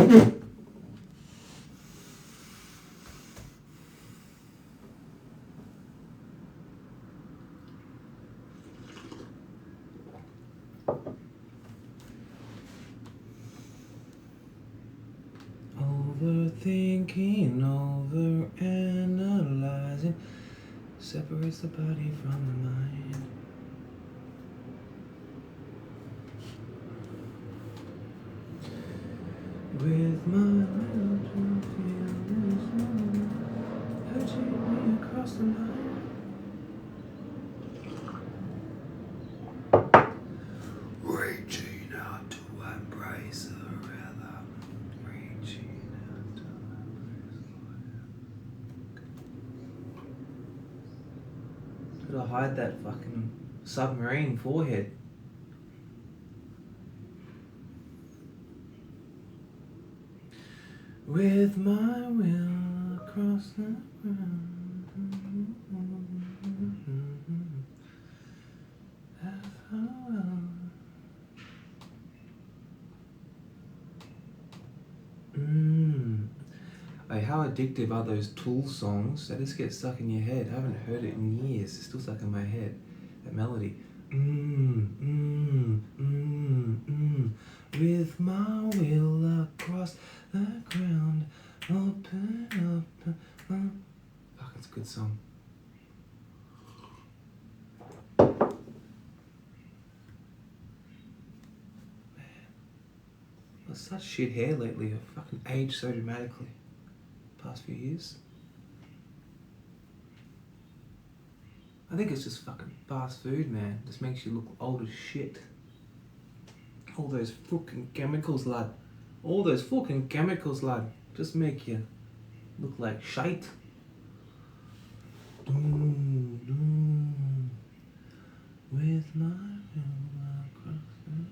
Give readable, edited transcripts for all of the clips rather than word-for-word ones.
Overthinking, overanalyzing separates the body from the mind. With my will to feel this moment, hurting me across the line. Reaching out to embrace the rhythm. Reaching out to embrace. Gotta hide that fucking submarine forehead. With my will across the ground. Like, how addictive are those Tool songs? They just get stuck in your head. I haven't heard it in years. It's still stuck in my head. That melody. With my will across the ground, open up. Fuck, it's a good song. Man, I've such shit hair lately. I've fucking aged so dramatically. Past few years. I think it's just fucking fast food, man. Just makes you look old as shit. All those fucking chemicals, lad. All those fucking chemicals, lad. Just make you look like shite. With my will across the ground.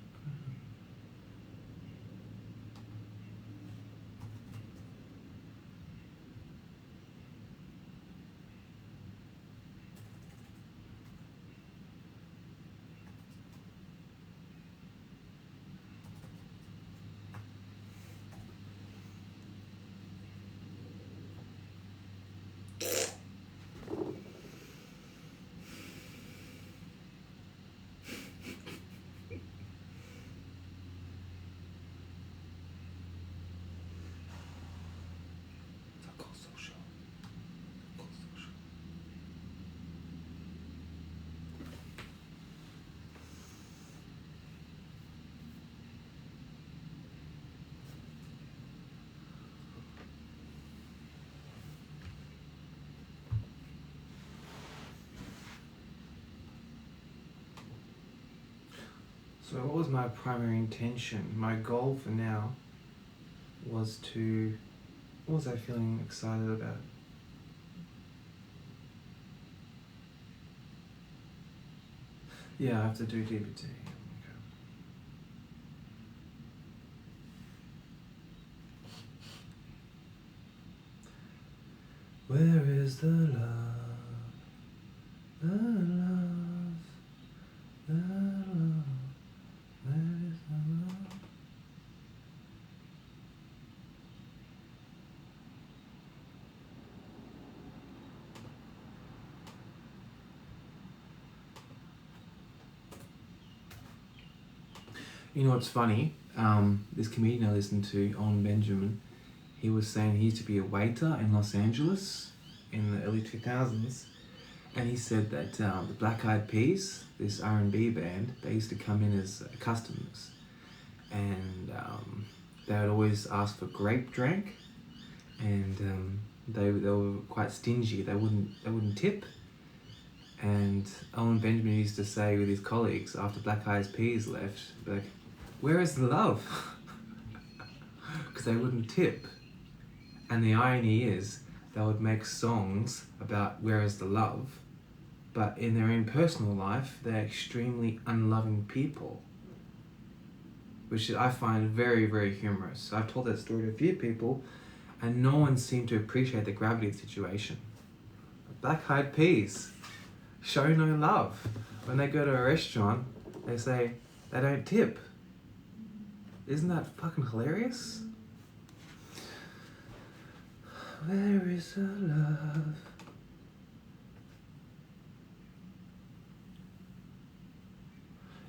So what was my primary intention? My goal for now was to... What was I feeling excited about? Yeah, I have to do DBT. Okay. Where is the love? The love, the love. Where is the love? You know what's funny? This comedian I listened to, Owen Benjamin, he was saying he used to be a waiter in Los Angeles in the early 2000s, and he said that the Black Eyed Peas, this R&B band, they used to come in as customers, and they would always ask for grape drink, and they were quite stingy. They wouldn't tip. And Owen Benjamin used to say with his colleagues after Black Eyed Peas left, like, where is the love? Because they wouldn't tip. And the irony is, they would make songs about where is the love, but in their own personal life, they're extremely unloving people, which I find very, very humorous. I've told that story to a few people, and no one seemed to appreciate the gravity of the situation. Black Eyed Peas show no love. When they go to a restaurant, they say they don't tip. Isn't that fucking hilarious? Where is the love?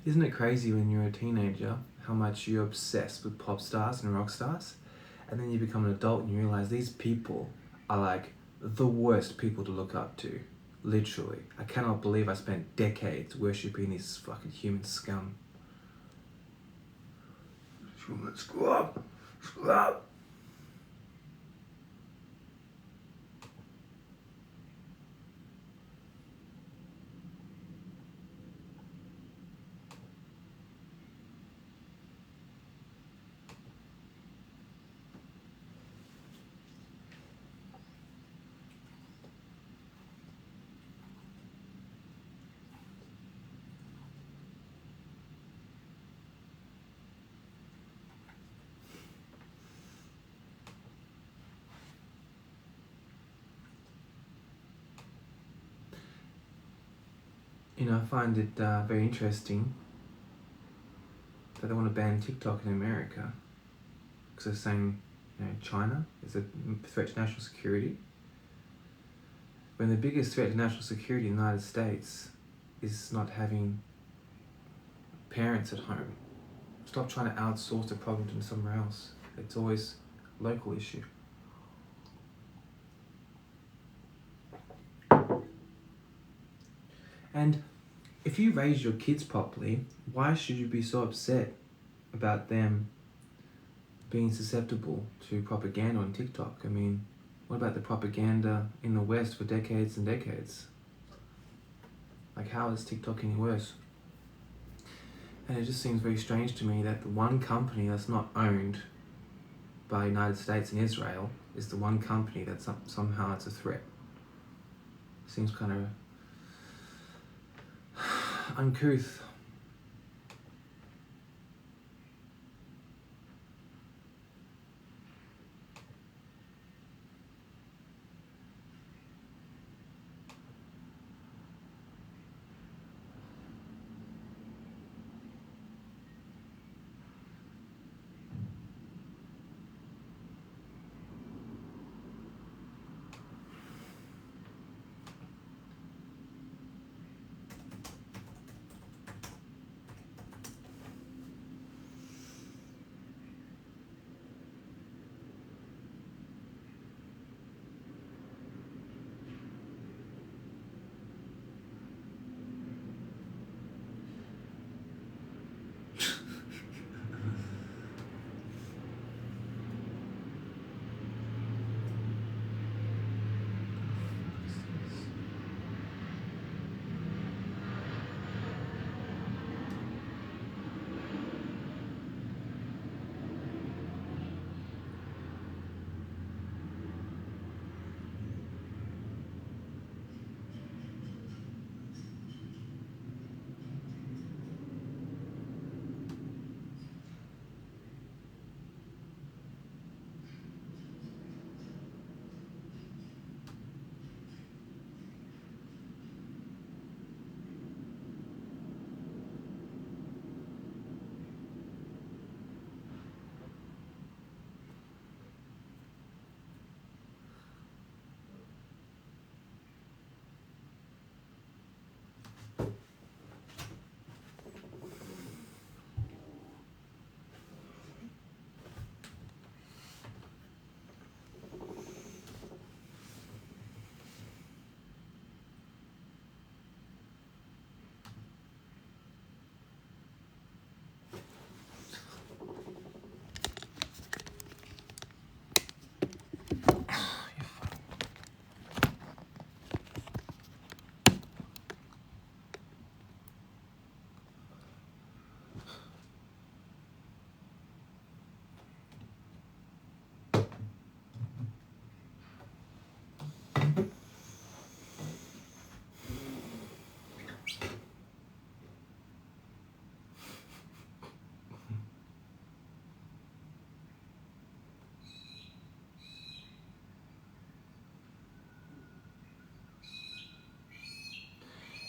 Isn't it crazy when you're a teenager how much you're obsessed with pop stars and rock stars? And then you become an adult and you realize these people are like the worst people to look up to. Literally. I cannot believe I spent decades worshipping these fucking human scum. Screw up! Screw up! I find it very interesting that they want to ban TikTok in America because they're saying, China is a threat to national security. When the biggest threat to national security in the United States is not having parents at home. Stop trying to outsource the problem to somewhere else. It's always a local issue. And if you raise your kids properly, why should you be so upset about them being susceptible to propaganda on TikTok? I mean, what about the propaganda in the West for decades and decades? Like, how is TikTok any worse? And it just seems very strange to me that the one company that's not owned by the United States and Israel is the one company that somehow it's a threat. Seems kind of uncouth.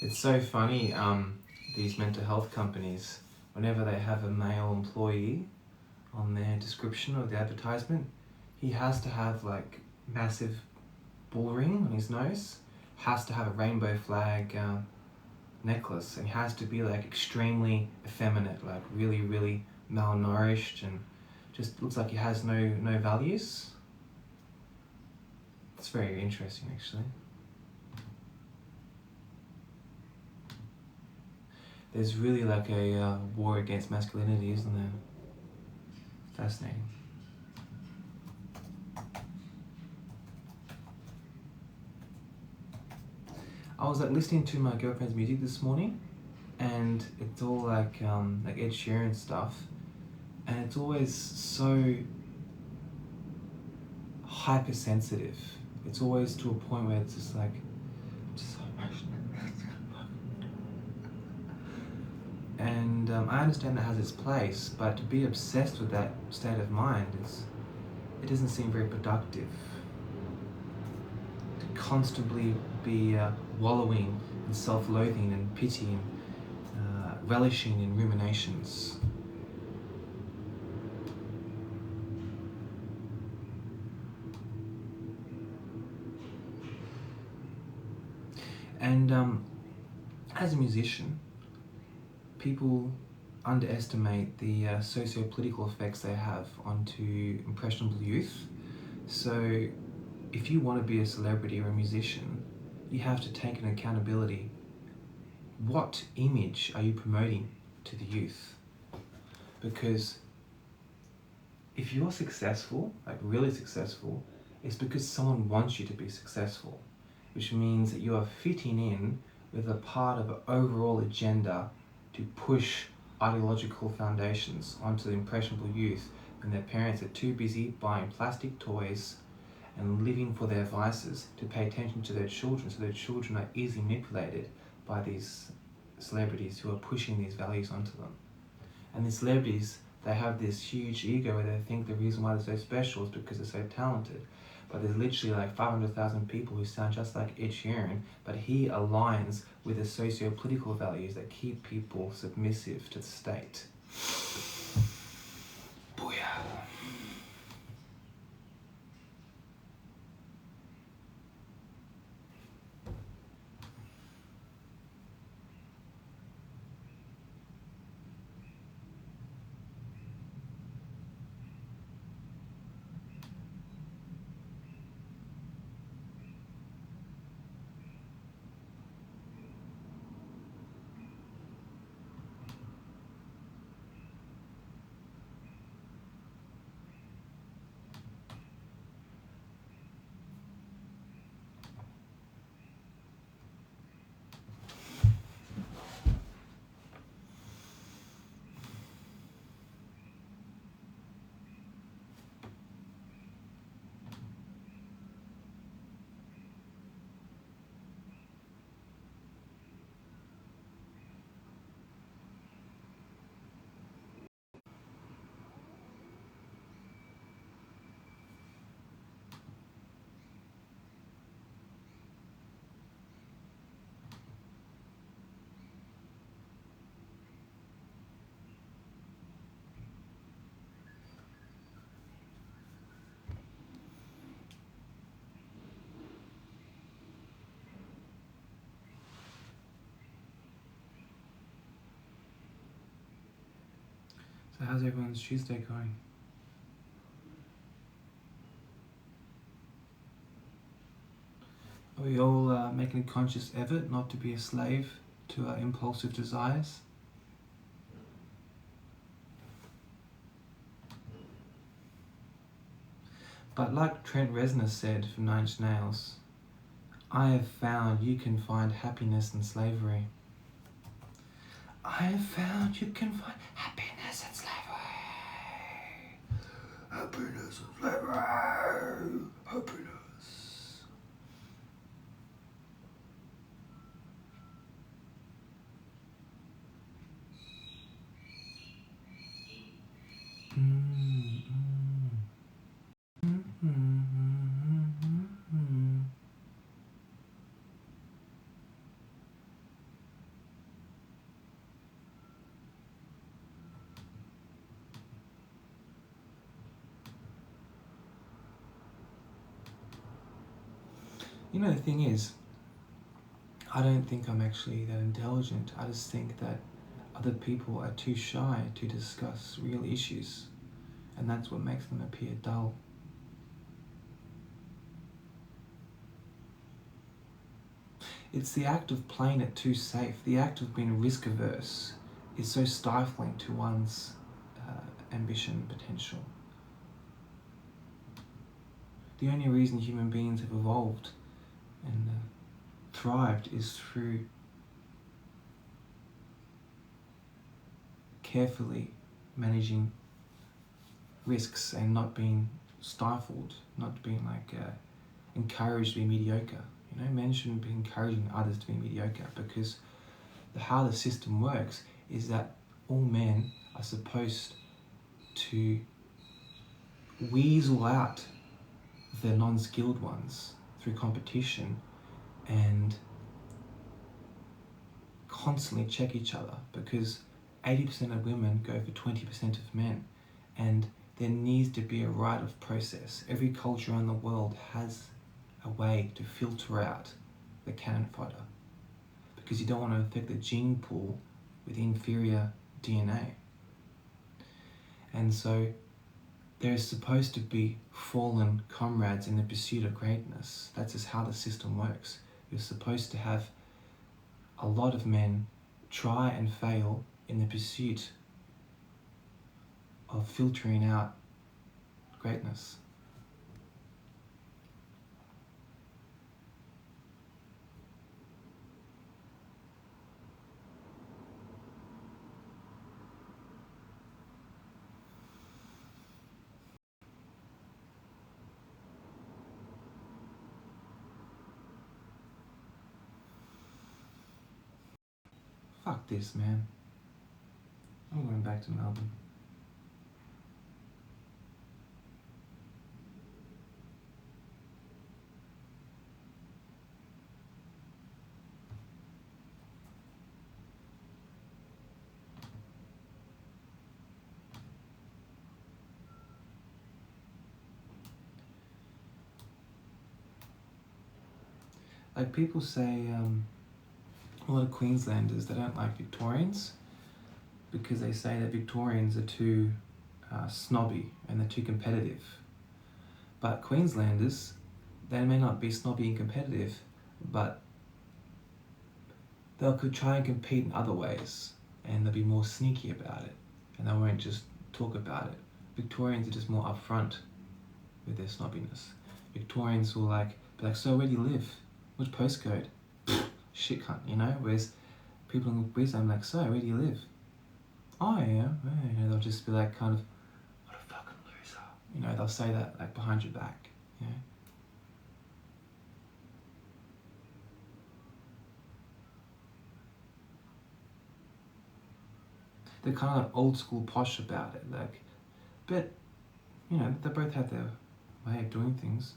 It's so funny, these mental health companies, whenever they have a male employee on their description of the advertisement, he has to have like massive bull ring on his nose, has to have a rainbow flag necklace, and he has to be like extremely effeminate, like really, really malnourished, and just looks like he has no values. It's very interesting, actually. There's really like a war against masculinity, isn't there? Fascinating. I was like listening to my girlfriend's music this morning, and it's all like Ed Sheeran stuff, and it's always so hypersensitive. It's always to a point where it's just like so emotional. And I understand that has its place, but to be obsessed with that state of mind it doesn't seem very productive. To constantly be wallowing in self-loathing and pity and relishing in ruminations. And as a musician, people underestimate the socio-political effects they have onto impressionable youth. So if you want to be a celebrity or a musician, you have to take an accountability. What image are you promoting to the youth? Because if you're successful, like really successful, it's because someone wants you to be successful, which means that you are fitting in with a part of an overall agenda to push ideological foundations onto the impressionable youth when their parents are too busy buying plastic toys and living for their vices to pay attention to their children, so their children are easily manipulated by these celebrities who are pushing these values onto them. And these celebrities, they have this huge ego where they think the reason why they're so special is because they're so talented. But there's literally like 500,000 people who sound just like Ed Sheeran, but he aligns with the socio-political values that keep people submissive to the state. Booyah. So how's everyone's Tuesday going? Are we all making a conscious effort not to be a slave to our impulsive desires? But like Trent Reznor said from Nine Inch Nails, I have found you can find happiness in slavery. I have found you can find happiness in slavery. Happiness in slavery. Happiness. You know, the thing is, I don't think I'm actually that intelligent. I just think that other people are too shy to discuss real issues, and that's what makes them appear dull. It's the act of playing it too safe, the act of being risk averse is so stifling to one's ambition and potential. The only reason human beings have evolved and thrived is through carefully managing risks and not being stifled, not being encouraged to be mediocre. You know, men shouldn't be encouraging others to be mediocre, because how the system works is that all men are supposed to weasel out the non-skilled ones through competition and constantly check each other, because 80% of women go for 20% of men, and there needs to be a rite of process. Every culture around the world has a way to filter out the cannon fodder, because you don't want to affect the gene pool with inferior DNA. And so there is supposed to be fallen comrades in the pursuit of greatness. That's just how the system works. You're supposed to have a lot of men try and fail in the pursuit of filtering out greatness. Fuck this, man. I'm going back to Melbourne. Like people say, a lot of Queenslanders, they don't like Victorians because they say that Victorians are too snobby and they're too competitive. But Queenslanders, they may not be snobby and competitive, but they'll could try and compete in other ways, and they'll be more sneaky about it, and they won't just talk about it. Victorians are just more upfront with their snobbiness. Victorians will be like, so where do you live? Which postcode? Shit cunt, you know? Whereas people in Queensland are like, so where do you live? Oh yeah, you know, they'll just be like kind of, what a fucking loser. You know, they'll say that like behind your back, you know? They're kind of like old school posh about it, like, but, you know, they both have their way of doing things.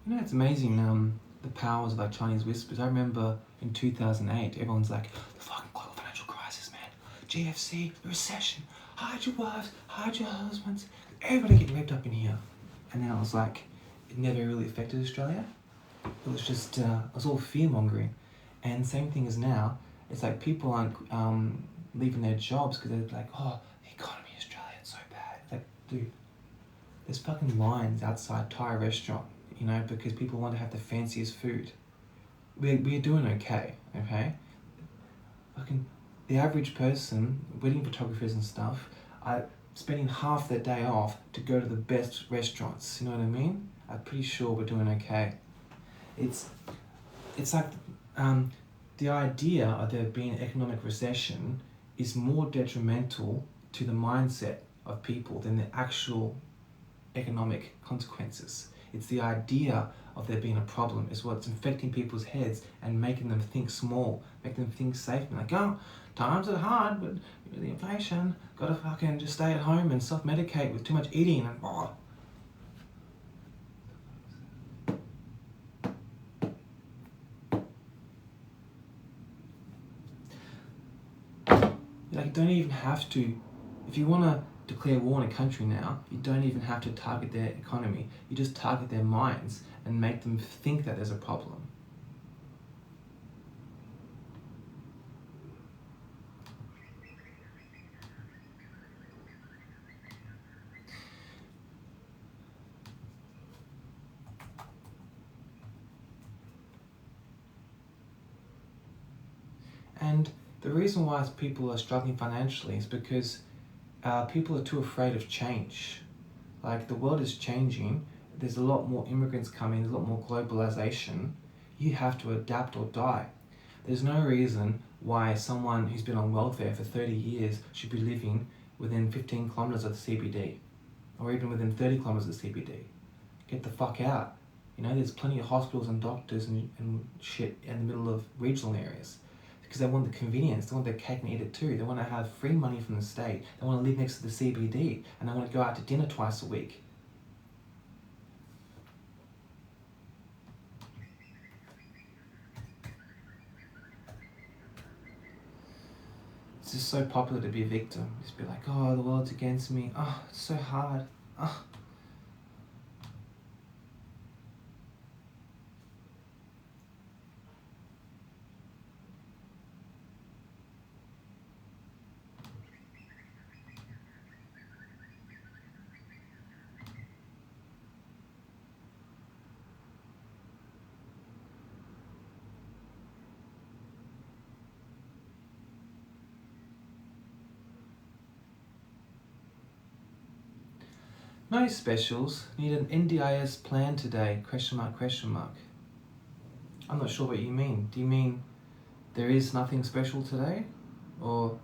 You know, it's amazing the powers of like Chinese whispers. I remember in 2008, everyone's like, the fucking global financial crisis, man. GFC, the recession, hide your wives, hide your husbands. Everybody getting ripped up in here. And then I was like, it never really affected Australia. It was just, it was all fear-mongering. And same thing as now, it's like people aren't leaving their jobs because they're like, oh, the economy in Australia, it's so bad. It's like, dude, there's fucking lines outside Thai restaurant, you know, because people want to have the fanciest food. We're doing okay? Fucking the average person, wedding photographers and stuff, are spending half their day off to go to the best restaurants. You know what I mean? I'm pretty sure we're doing okay. It's like the idea of there being an economic recession is more detrimental to the mindset of people than the actual economic consequences. It's the idea of there being a problem is what's infecting people's heads and making them think small, making them think safe, and like, oh, times are hard, but the inflation, gotta fucking just stay at home and self-medicate with too much eating, and oh. don't even have to, if you want to declare war on a country now, you don't even have to target their economy. You just target their minds and make them think that there's a problem. And the reason why people are struggling financially is because people are too afraid of change. Like, the world is changing, there's a lot more immigrants coming, there's a lot more globalization. You have to adapt or die. There's no reason why someone who's been on welfare for 30 years should be living within 15 kilometers of the CBD, or even within 30 kilometers of the CBD. Get the fuck out. You know, there's plenty of hospitals and doctors and shit in the middle of regional areas. Because they want the convenience, they want their cake and eat it too. They want to have free money from the state. They want to live next to the CBD, and they want to go out to dinner twice a week. It's just so popular to be a victim. Just be like, oh, the world's against me. Oh, it's so hard. Oh. No specials. Need an NDIS plan today, question mark, question mark. I'm not sure what you mean. Do you mean there is nothing special today? Or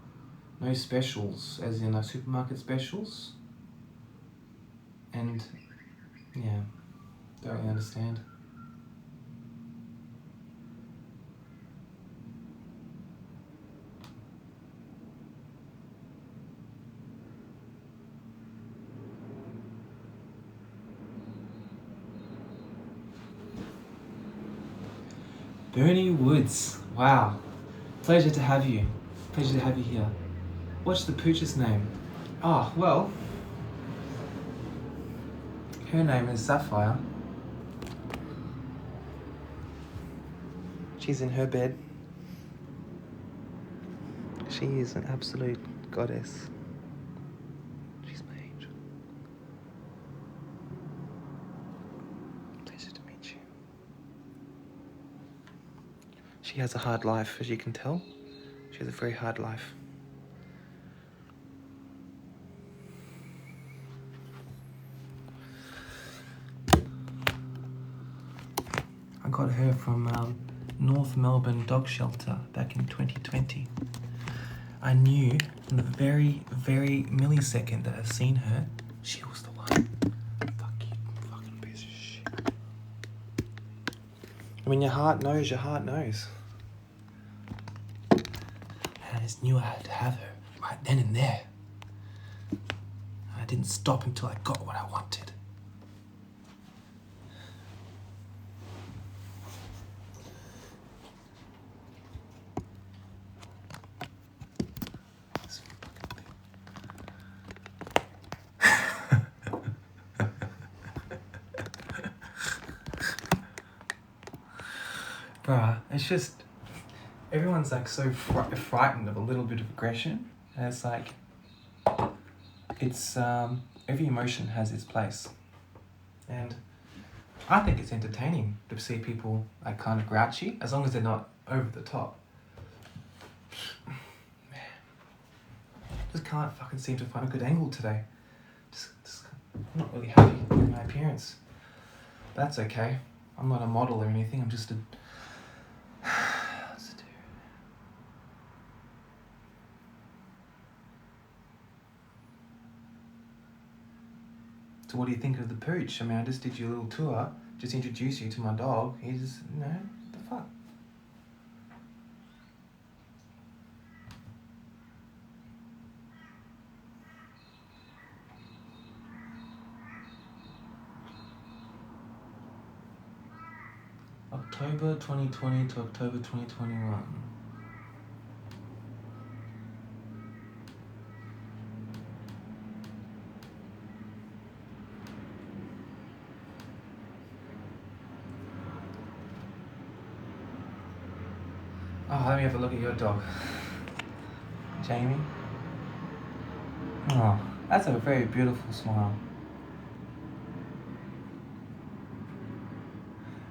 no specials, as in like supermarket specials? And, yeah, don't really understand. Bernie Woods, wow. Pleasure to have you. Pleasure to have you here. What's the pooch's name? Oh, well, her name is Sapphire. She's in her bed. She is an absolute goddess. She's my angel. Pleasure to meet you. She has a hard life, as you can tell. She has a very hard life. I got her from North Melbourne Dog Shelter back in 2020. I knew in the very, very millisecond that I've seen her, she was the one. Fuck you, fucking piece of shit. When your heart knows, your heart knows. And I just knew I had to have her right then and there. I didn't stop until I got what I wanted. Bruh, it's just, everyone's like so frightened of a little bit of aggression. And it's like, it's, every emotion has its place. And I think it's entertaining to see people like kind of grouchy, as long as they're not over the top. Man, just can't fucking seem to find a good angle today. Just I'm not really happy with my appearance. That's okay. I'm not a model or anything, I'm just a... What's to do? So what do you think of the pooch? I mean, I just did you a little tour, just introduced you to my dog. He just, what the fuck? October 2020 to October 2021. Oh, let me have a look at your dog. Jamie. Oh, that's a very beautiful smile.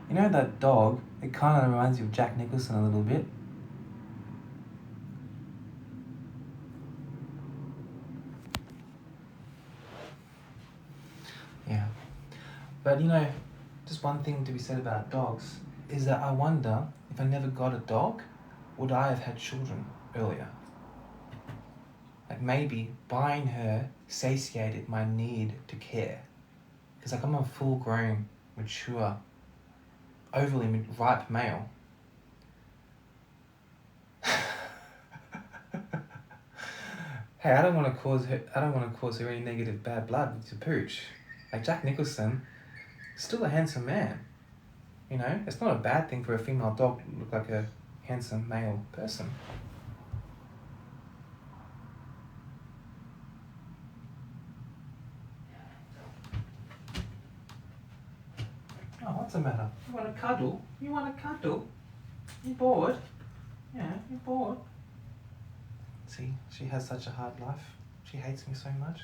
You know that dog, it kind of reminds you of Jack Nicholson a little bit. Yeah. But you know, just one thing to be said about dogs is that I wonder if I never got a dog, would I have had children earlier? Like maybe buying her satiated my need to care. Because like I'm a full grown, mature, overly ripe male. Hey, I don't want to cause her any negative bad blood with your pooch. Like Jack Nicholson, still a handsome man. You know, it's not a bad thing for a female dog to look like a handsome male person. Oh, what's the matter? You want to cuddle? You want to cuddle? You bored? Yeah, you're bored. See, she has such a hard life. She hates me so much.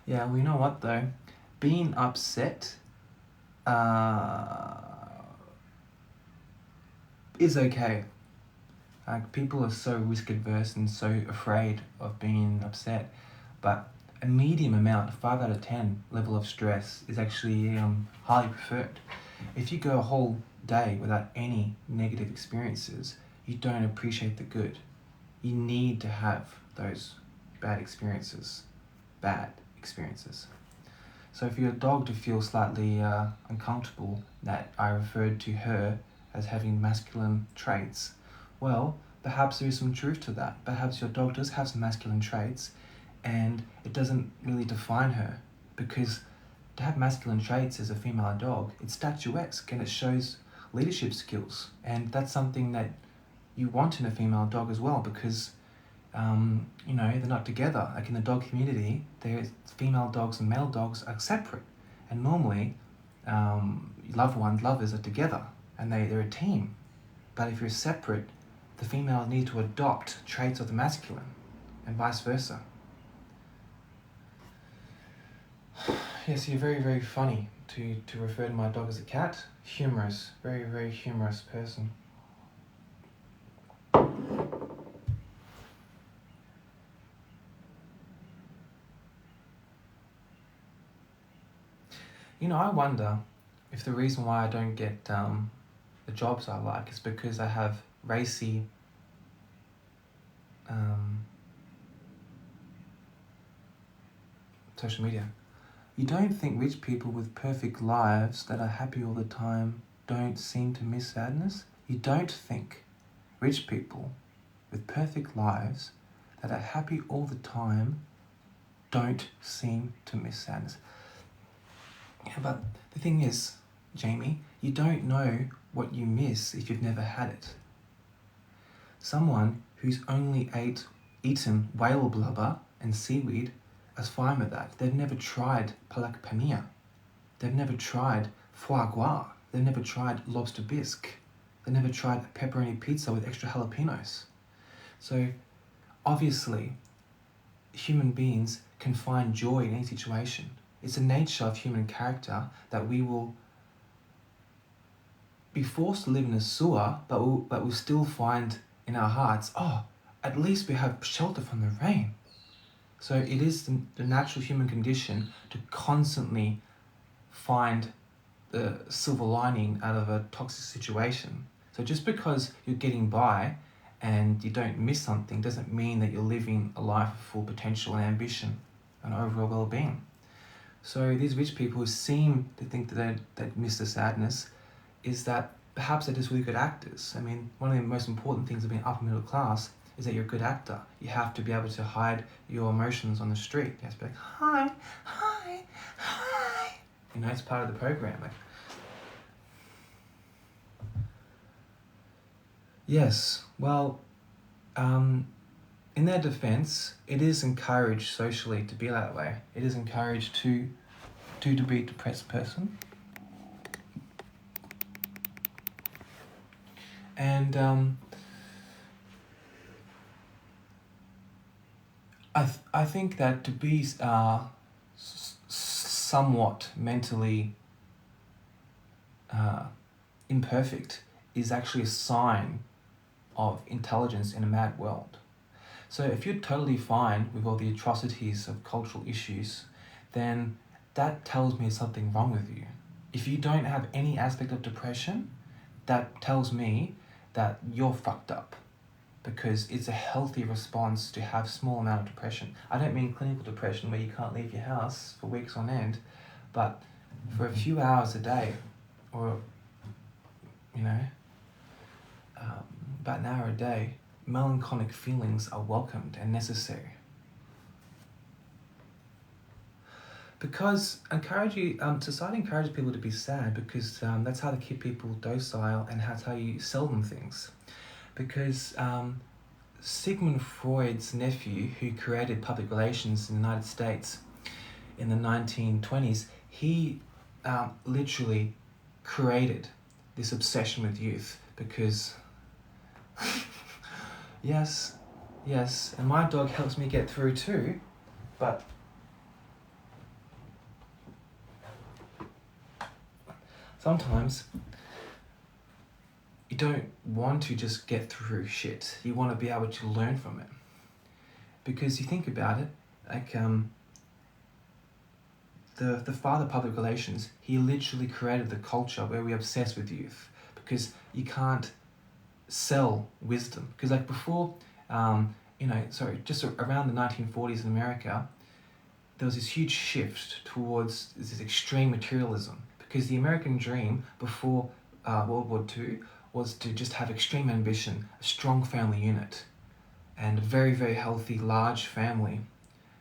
Yeah, well, you know what though? Being upset is okay. Like people are so risk adverse and so afraid of being upset, but a medium amount, 5 out of 10 level of stress is actually highly preferred. If you go a whole day without any negative experiences, you don't appreciate the good. You need to have those bad experiences. So for your dog to feel slightly uncomfortable that I referred to her as having masculine traits, well, perhaps there is some truth to that. Perhaps your dog does have some masculine traits and it doesn't really define her, because to have masculine traits as a female dog, it's statuesque and it shows leadership skills, and that's something that you want in a female dog as well, because you know, they're not together. Like in the dog community, there's female dogs and male dogs are separate, and normally lovers are together and they're a team. But if you're separate, the female need to adopt traits of the masculine and vice versa. Yes, you're very, very funny to refer to my dog as a cat. Humorous, very, very humorous person. You know, I wonder if the reason why I don't get the jobs I like is because I have racy social media. You don't think rich people with perfect lives that are happy all the time don't seem to miss sadness? You don't think rich people with perfect lives that are happy all the time don't seem to miss sadness? Yeah, but the thing is, Jamie, you don't know what you miss if you've never had it. Someone who's only eaten whale blubber and seaweed is fine with that. They've never tried palak paneer. They've never tried foie gras. They've never tried lobster bisque. They've never tried a pepperoni pizza with extra jalapenos. So, obviously, human beings can find joy in any situation. It's the nature of human character that we will be forced to live in a sewer, but we'll still find in our hearts, oh, at least we have shelter from the rain. So it is the natural human condition to constantly find the silver lining out of a toxic situation. So just because you're getting by and you don't miss something doesn't mean that you're living a life of full potential and ambition and overall well-being. So these rich people who seem to think that they miss the sadness is that perhaps they're just really good actors. I mean, one of the most important things of being upper middle class is that you're a good actor. You have to be able to hide your emotions on the street. You have to be like, hi, hi, hi. You know, it's part of the program. Like, yes, well, in their defense, it is encouraged socially to be that way. It is encouraged to be a depressed person. And I think that to be somewhat mentally imperfect is actually a sign of intelligence in a mad world. So if you're totally fine with all the atrocities of cultural issues, then that tells me something wrong with you. If you don't have any aspect of depression, that tells me that you're fucked up, because it's a healthy response to have small amount of depression. I don't mean clinical depression where you can't leave your house for weeks on end, but for a few hours a day, or about an hour a day, melancholic feelings are welcomed and necessary. Because society encourages people to be sad because that's how they keep people docile, and that's how you sell them things. Because Sigmund Freud's nephew, who created public relations in the United States in the 1920s, he literally created this obsession with youth because yes, and my dog helps me get through too, but sometimes you don't want to just get through shit. You want to be able to learn from it. Because you think about it, like the father of public relations, he literally created the culture where we obsess with youth, because you can't sell wisdom. Because like before, just around the 1940s in America, there was this huge shift towards this extreme materialism, because the American dream before World War II was to just have extreme ambition, a strong family unit, and a very, very healthy, large family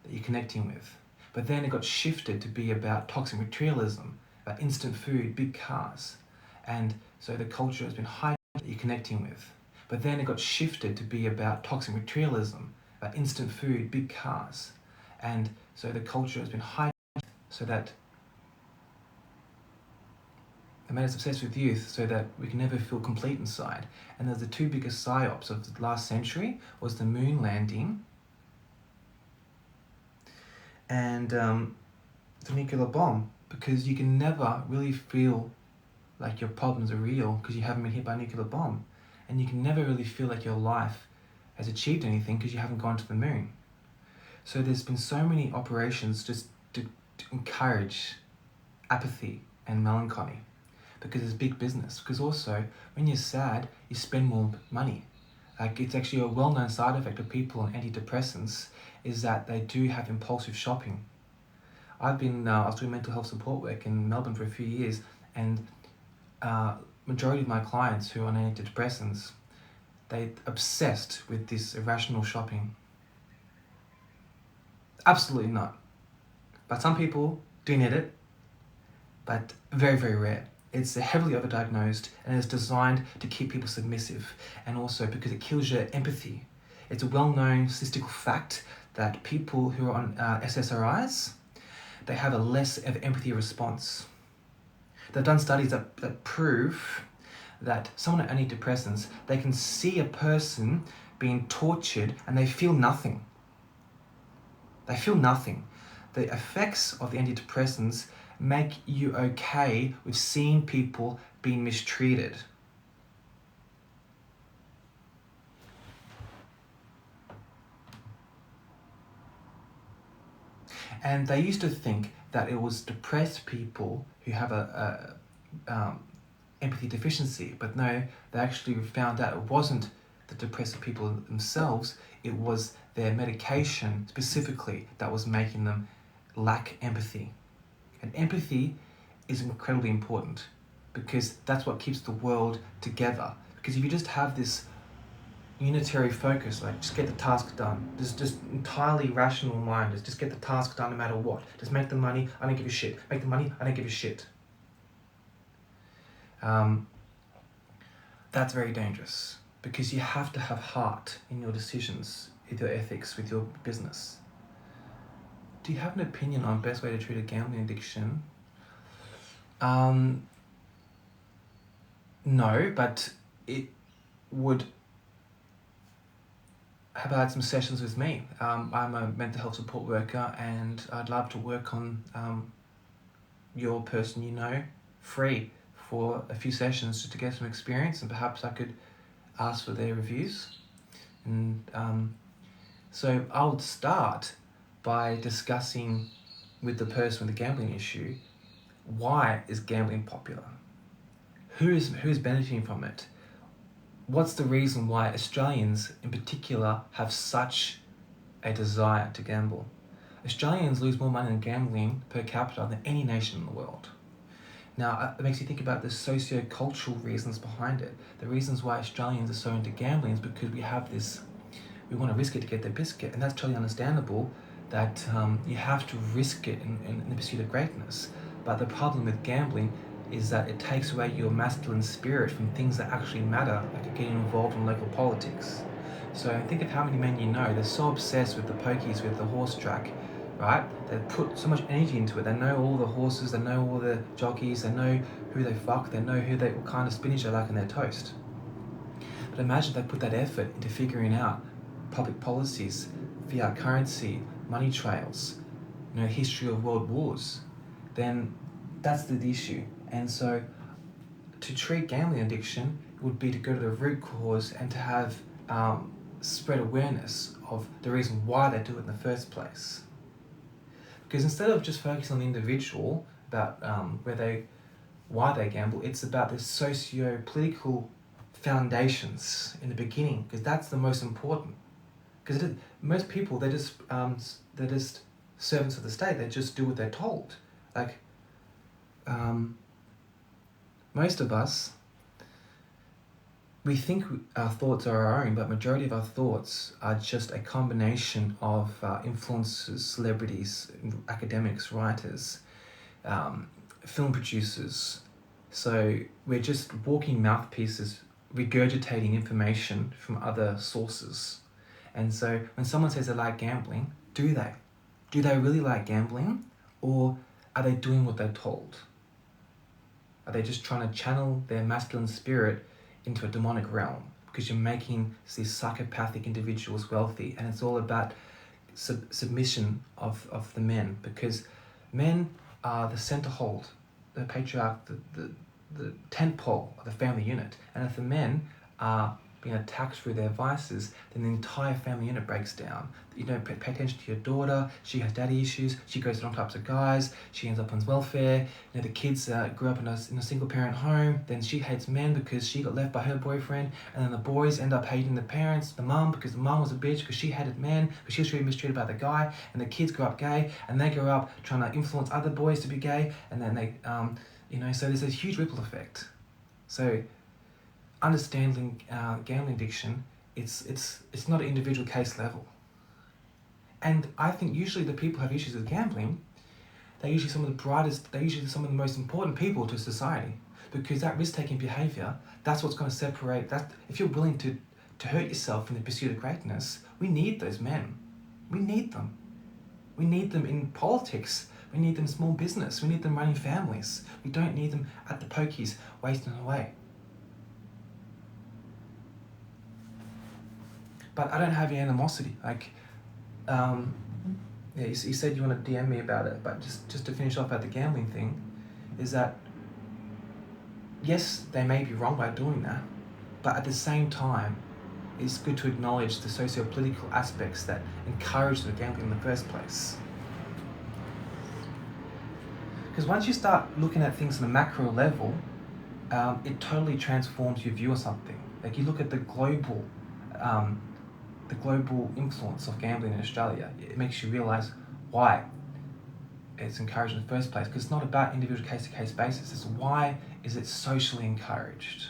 that you're connecting with. But then it got shifted to be about toxic materialism, about instant food, big cars. And so the culture has been hijacked that you're connecting with. But then it got shifted to be about toxic materialism, about instant food, big cars. And so the culture has been hijacked so that it made us obsessed with youth so that we can never feel complete inside. And the two biggest psyops of the last century was the moon landing and the nuclear bomb, because you can never really feel like your problems are real because you haven't been hit by a nuclear bomb. And you can never really feel like your life has achieved anything because you haven't gone to the moon. So there's been so many operations just to encourage apathy and melancholy, because it's big business. Because also, when you're sad, you spend more money. Like, it's actually a well-known side effect of people on antidepressants is that they do have impulsive shopping. I was doing mental health support work in Melbourne for a few years, and majority of my clients who are on antidepressants, they obsessed with this irrational shopping. Absolutely not. But some people do need it, but very, very rare. It's heavily overdiagnosed, and it's designed to keep people submissive, and also because it kills your empathy. It's a well-known statistical fact that people who are on SSRIs, they have a less of empathy response. They've done studies that prove that someone on antidepressants, they can see a person being tortured and they feel nothing. They feel nothing. The effects of the antidepressants make you okay with seeing people being mistreated. And they used to think that it was depressed people who have a empathy deficiency, but no, they actually found out it wasn't the depressive people themselves, it was their medication specifically that was making them lack empathy. And empathy is incredibly important, because that's what keeps the world together. Because if you just have this, unitary focus, like just get the task done. Just entirely rational mind, just get the task done no matter what. Just make the money, I don't give a shit. Make the money, I don't give a shit. That's very dangerous, because you have to have heart in your decisions, with your ethics, with your business. Do you have an opinion on best way to treat a gambling addiction? No, but it would have had some sessions with me. I'm a mental health support worker, and I'd love to work on your person, free for a few sessions just to get some experience, and perhaps I could ask for their reviews. And so I would start by discussing with the person with the gambling issue, why is gambling popular? Who's benefiting from it? What's the reason why Australians in particular have such a desire to gamble? Australians lose more money on gambling per capita than any nation in the world. Now, it makes you think about the socio-cultural reasons behind it. The reasons why Australians are so into gambling is because we want to risk it to get their biscuit, and that's totally understandable that you have to risk it in the pursuit of greatness. But the problem with gambling is that it takes away your masculine spirit from things that actually matter, like getting involved in local politics. So think of how many men you know, they're so obsessed with the pokies, with the horse track, right? They put so much energy into it. They know all the horses, they know all the jockeys, they know who they fuck, they know what kind of spinach they like in their toast. But imagine they put that effort into figuring out public policies, fiat currency, money trails, history of world wars, then that's the issue. And so to treat gambling addiction would be to go to the root cause and to have spread awareness of the reason why they do it in the first place. Because instead of just focusing on the individual about why they gamble, it's about the socio-political foundations in the beginning, because that's the most important. Because most people, they're just servants of the state. They just do what they're told. Like, most of us, we think our thoughts are our own, but majority of our thoughts are just a combination of influencers, celebrities, academics, writers, film producers. So we're just walking mouthpieces, regurgitating information from other sources. And so when someone says they like gambling, do they? Do they really like gambling? Or are they doing what they're told? Are they just trying to channel their masculine spirit into a demonic realm? Because you're making these psychopathic individuals wealthy, and it's all about submission of the men, because men are the center hold, the patriarch, the tent pole of the family unit. And if the men are being attacked through their vices, then the entire family unit breaks down. You don't pay attention to your daughter, she has daddy issues, she goes to the wrong types of guys, she ends up on welfare. The kids grew up in a single parent home, then she hates men because she got left by her boyfriend, and then the boys end up hating the parents, the mum, because the mum was a bitch because she hated men, but she was really mistreated by the guy, and the kids grow up gay, and they grow up trying to influence other boys to be gay, and then they, so there's a huge ripple effect. So understanding gambling addiction, it's not an individual case level. And I think usually the people who have issues with gambling, they're usually some of the brightest, they're usually some of the most important people to society, because that risk-taking behaviour, that's what's going to separate, that if you're willing to hurt yourself in the pursuit of greatness, we need those men. We need them. We need them in politics. We need them in small business. We need them running families. We don't need them at the pokies wasting away. But I don't have any animosity. You said you want to DM me about it, but just to finish off about the gambling thing, is that yes, they may be wrong by doing that, but at the same time, it's good to acknowledge the socio-political aspects that encourage the gambling in the first place. Because once you start looking at things on a macro level, it totally transforms your view of something. Like you look at the global influence of gambling in Australia, it makes you realise why it's encouraged in the first place, because it's not about individual case-to-case basis, it's why is it socially encouraged.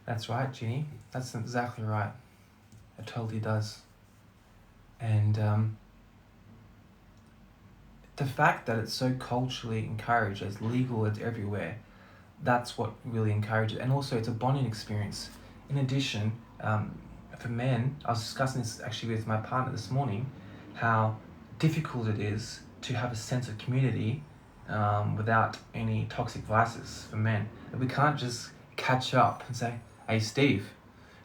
That's right, Ginny. That's exactly right. It totally does. And the fact that it's so culturally encouraged, as legal as everywhere, that's what really encourages. And also, it's a bonding experience. In addition, for men, I was discussing this actually with my partner this morning, how difficult it is to have a sense of community without any toxic vices for men. And we can't just catch up and say, "Hey, Steve,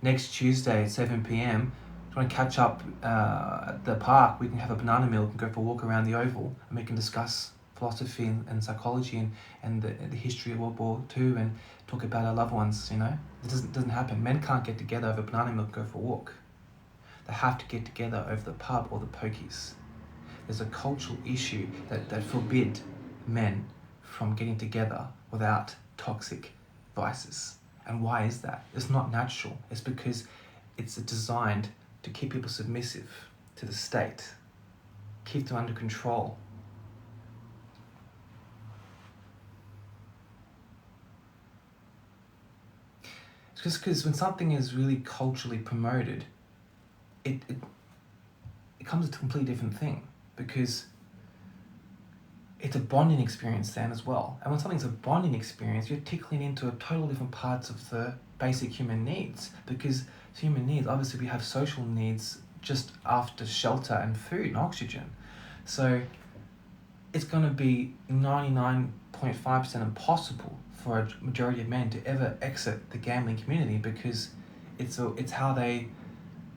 next Tuesday at 7 p.m., do you want to catch up at the park? We can have a banana milk and go for a walk around the Oval, and we can discuss philosophy and psychology and the history of World War II and talk about our loved ones." You know, it doesn't happen. Men can't get together over banana milk and go for a walk. They have to get together over the pub or the pokies. There's a cultural issue that forbid men from getting together without toxic vices. And why is that? It's not natural. It's because it's designed to keep people submissive to the state, keep them under control. It's just because when something is really culturally promoted, it becomes a completely different thing, because it's a bonding experience then as well. And when something's a bonding experience, you're tickling into a total different parts of the basic human needs, because human needs, obviously we have social needs just after shelter and food and oxygen. So it's going to be 99.5% impossible for a majority of men to ever exit the gambling community, because it's how they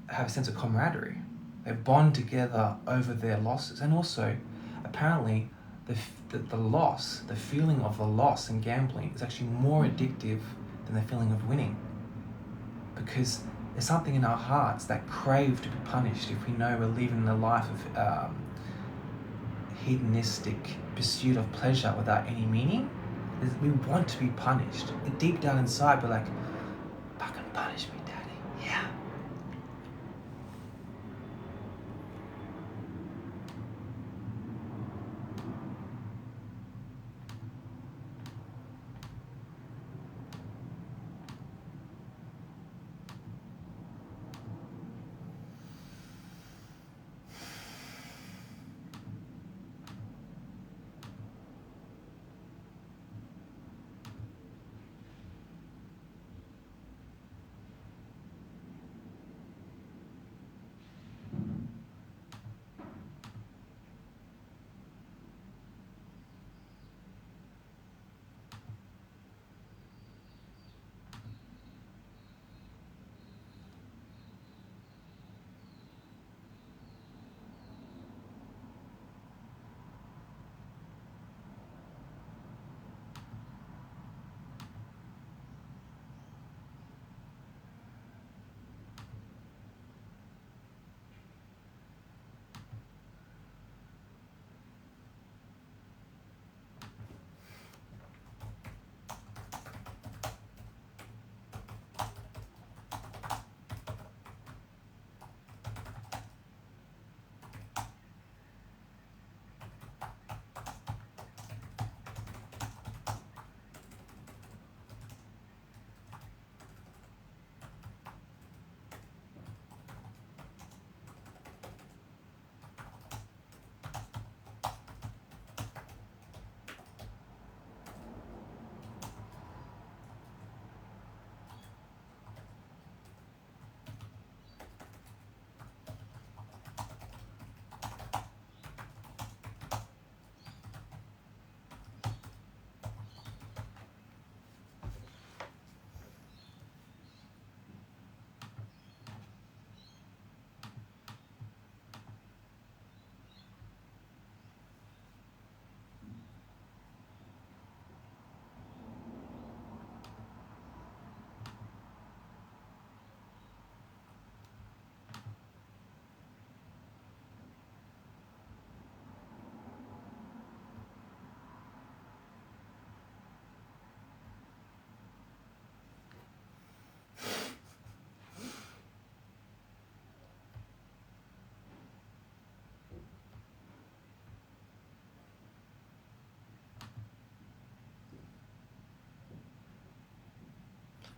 have a sense of camaraderie. They bond together over their losses. And also, apparently, the loss, the feeling of the loss in gambling is actually more addictive than the feeling of winning. Because there's something in our hearts that crave to be punished if we know we're living a life of hedonistic pursuit of pleasure without any meaning. We want to be punished. Deep down inside, we're like, fucking punish me, daddy. Yeah.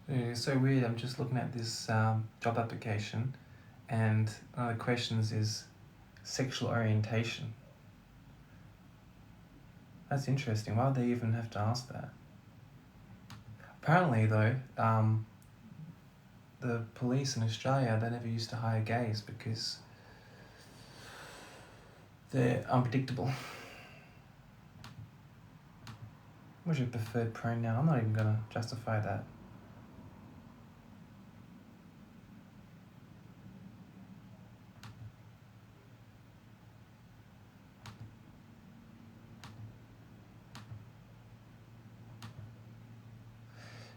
It's so weird. I'm just looking at this job application, and one of the questions is sexual orientation. That's interesting. Why would they even have to ask that? Apparently, though, the police in Australia, they never used to hire gays because they're unpredictable. What's your preferred pronoun? I'm not even going to justify that.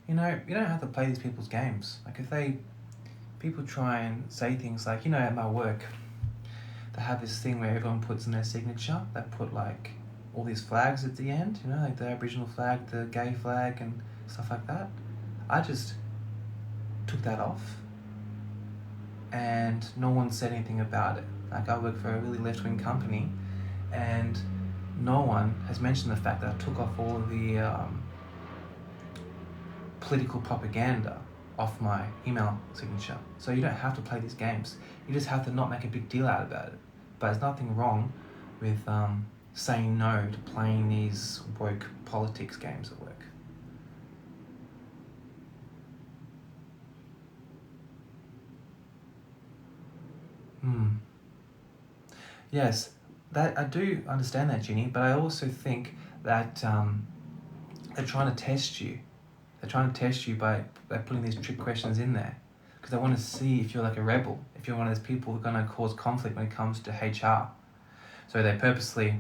You know, you don't have to play these people's games. Like, people try and say things like, at my work, they have this thing where everyone puts in their signature. They put, like, all these flags at the end, like the Aboriginal flag, the gay flag, and stuff like that. I just took that off, and no one said anything about it. Like, I work for a really left-wing company, and no one has mentioned the fact that I took off all of the political propaganda off my email signature. So you don't have to play these games. You just have to not make a big deal out about it. But there's nothing wrong with saying no to playing these woke politics games at work. Yes, that I do understand that, Ginny, but I also think that they're trying to test you. They're trying to test you by putting these trick questions in there because they want to see if you're like a rebel, if you're one of those people who are going to cause conflict when it comes to HR. So they purposely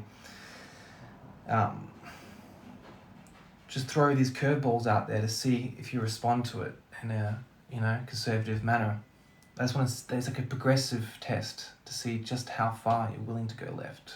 just throw these curveballs out there to see if you respond to it in a conservative manner. There's like a progressive test to see just how far you're willing to go left.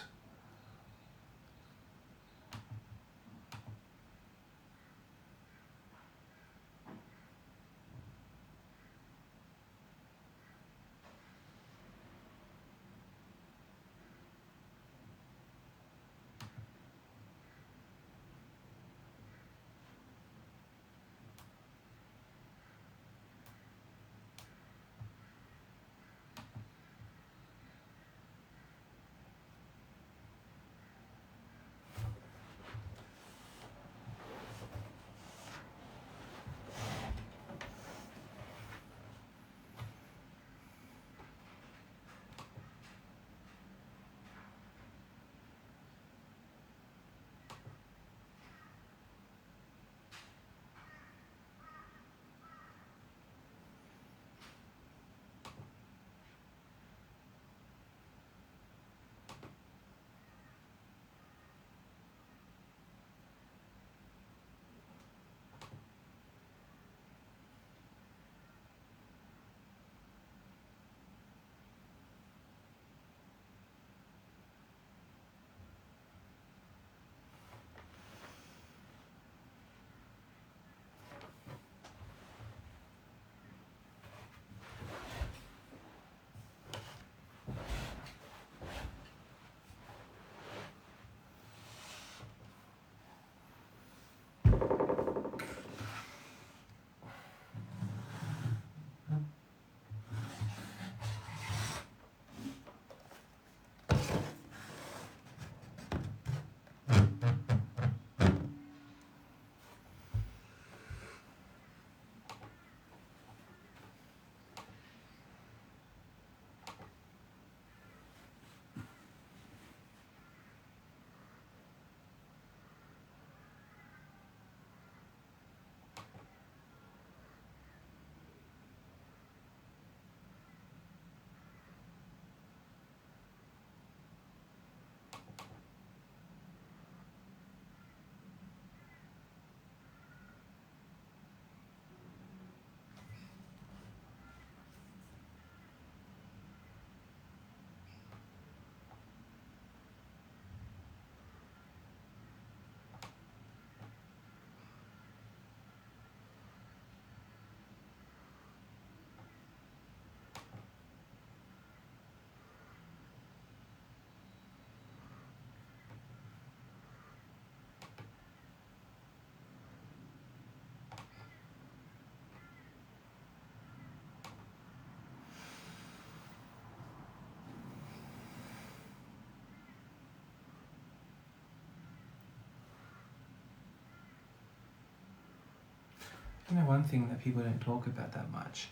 You know, one thing that people don't talk about that much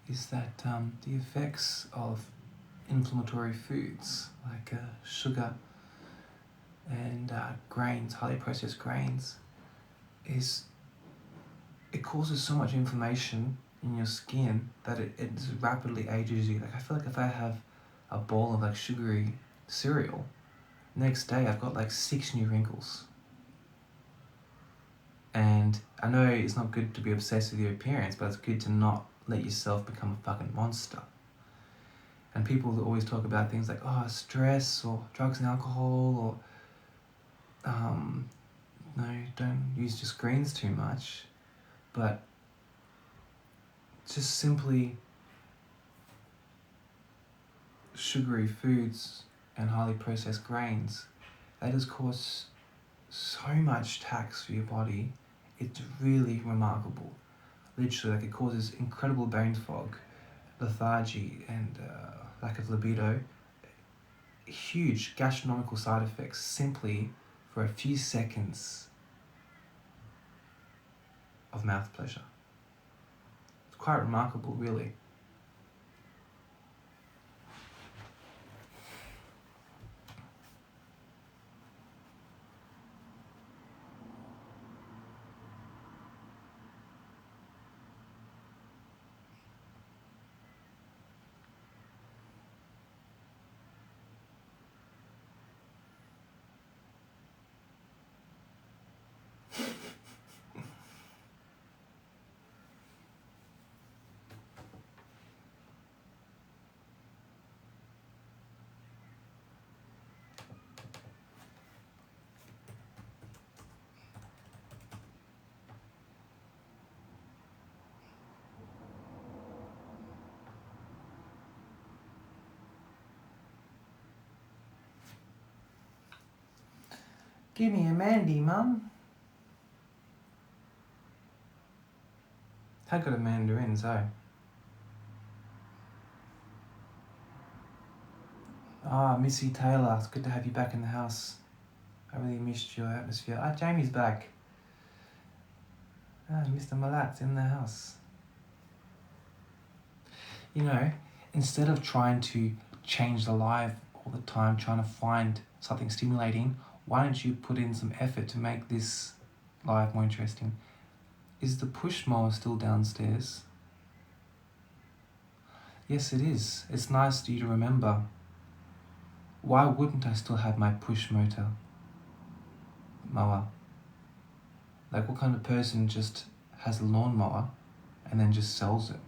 is that the effects of inflammatory foods like sugar and grains, highly processed grains, is it causes so much inflammation in your skin that it rapidly ages you. Like, I feel like if I have a bowl of like sugary cereal, next day I've got like 6 new wrinkles. And I know it's not good to be obsessed with your appearance, but it's good to not let yourself become a fucking monster. And people always talk about things like, oh, stress or drugs and alcohol, or no, don't use your screens too much. But just simply sugary foods and highly processed grains, that has caused so much tax for your body. It's really remarkable. Literally, like, it causes incredible brain fog, lethargy, and lack of libido. Huge gastronomical side effects simply for a few seconds of mouth pleasure. It's quite remarkable, really. Give me a Mandy, Mum. I got a mandarin, so. Ah, Missy Taylor, it's good to have you back in the house. I really missed your atmosphere. Ah, Jamie's back. Ah, Mr. Malat's in the house. You know, instead of trying to change the life all the time, trying to find something stimulating, why don't you put in some effort to make this life more interesting? Is the push mower still downstairs? Yes, it is. It's nice for you to remember. Why wouldn't I still have my push mower? Like, what kind of person just has a lawnmower and then just sells it?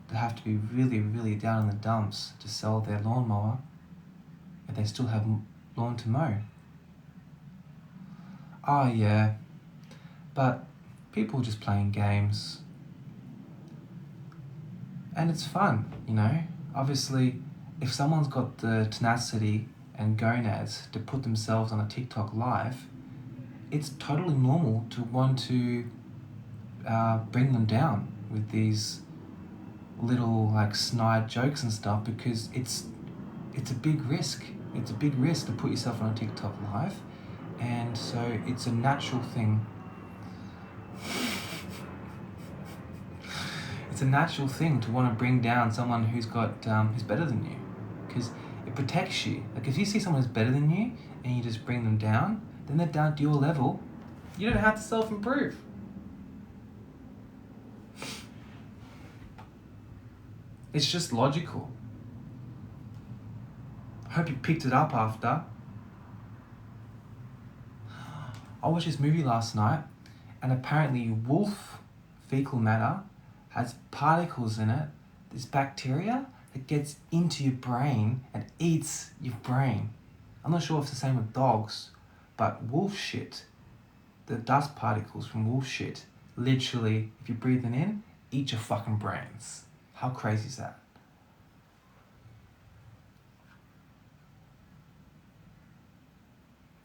They have to be really, really down in the dumps to sell their lawnmower if they still have lawn to mow. Oh yeah, but people just playing games. And it's fun, you know? Obviously, if someone's got the tenacity and gonads to put themselves on a TikTok live, it's totally normal to want to bring them down with these little like snide jokes and stuff, because it's a big risk. It's a big risk to put yourself on a TikTok live, and so it's a natural thing. It's a natural thing to want to bring down someone who's better than you, because it protects you. Like, if you see someone who's better than you and you just bring them down, then they're down to your level. You don't have to self-improve. It's just logical. I hope you picked it up after. I watched this movie last night, and apparently wolf fecal matter has particles in it, this bacteria that gets into your brain and eats your brain. I'm not sure if it's the same with dogs, but wolf shit, the dust particles from wolf shit, literally, if you breathe them in, eat your fucking brains. How crazy is that?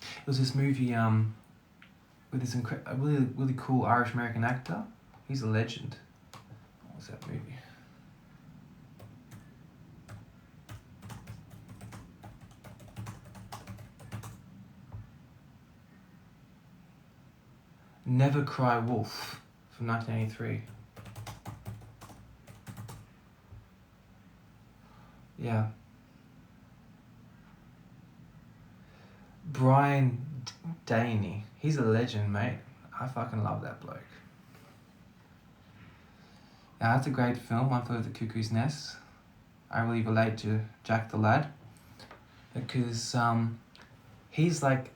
It was this movie with this really, really cool Irish American actor. He's a legend. What was that movie? Never Cry Wolf from 1983. Yeah. Brian Daney. He's a legend, mate. I fucking love that bloke. Now, that's a great film, One Flew Over the Cuckoo's Nest. I really relate to Jack the Lad because he's like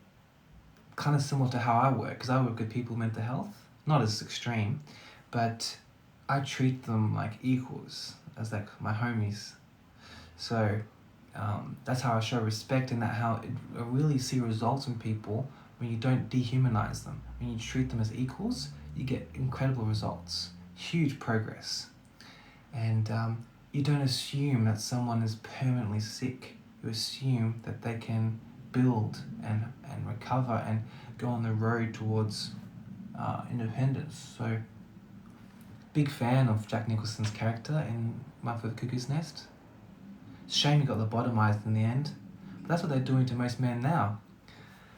kind of similar to how I work, because I work with people with mental health, not as extreme, but I treat them like equals, as like my homies. So that's how I show respect, and that how I really see results in people when you don't dehumanize them. When you treat them as equals, you get incredible results, huge progress. And you don't assume that someone is permanently sick. You assume that they can build and recover and go on the road towards independence. So, big fan of Jack Nicholson's character in One Flew Over the Cuckoo's Nest. Shame he got lobotomized in the end. But that's what they're doing to most men now.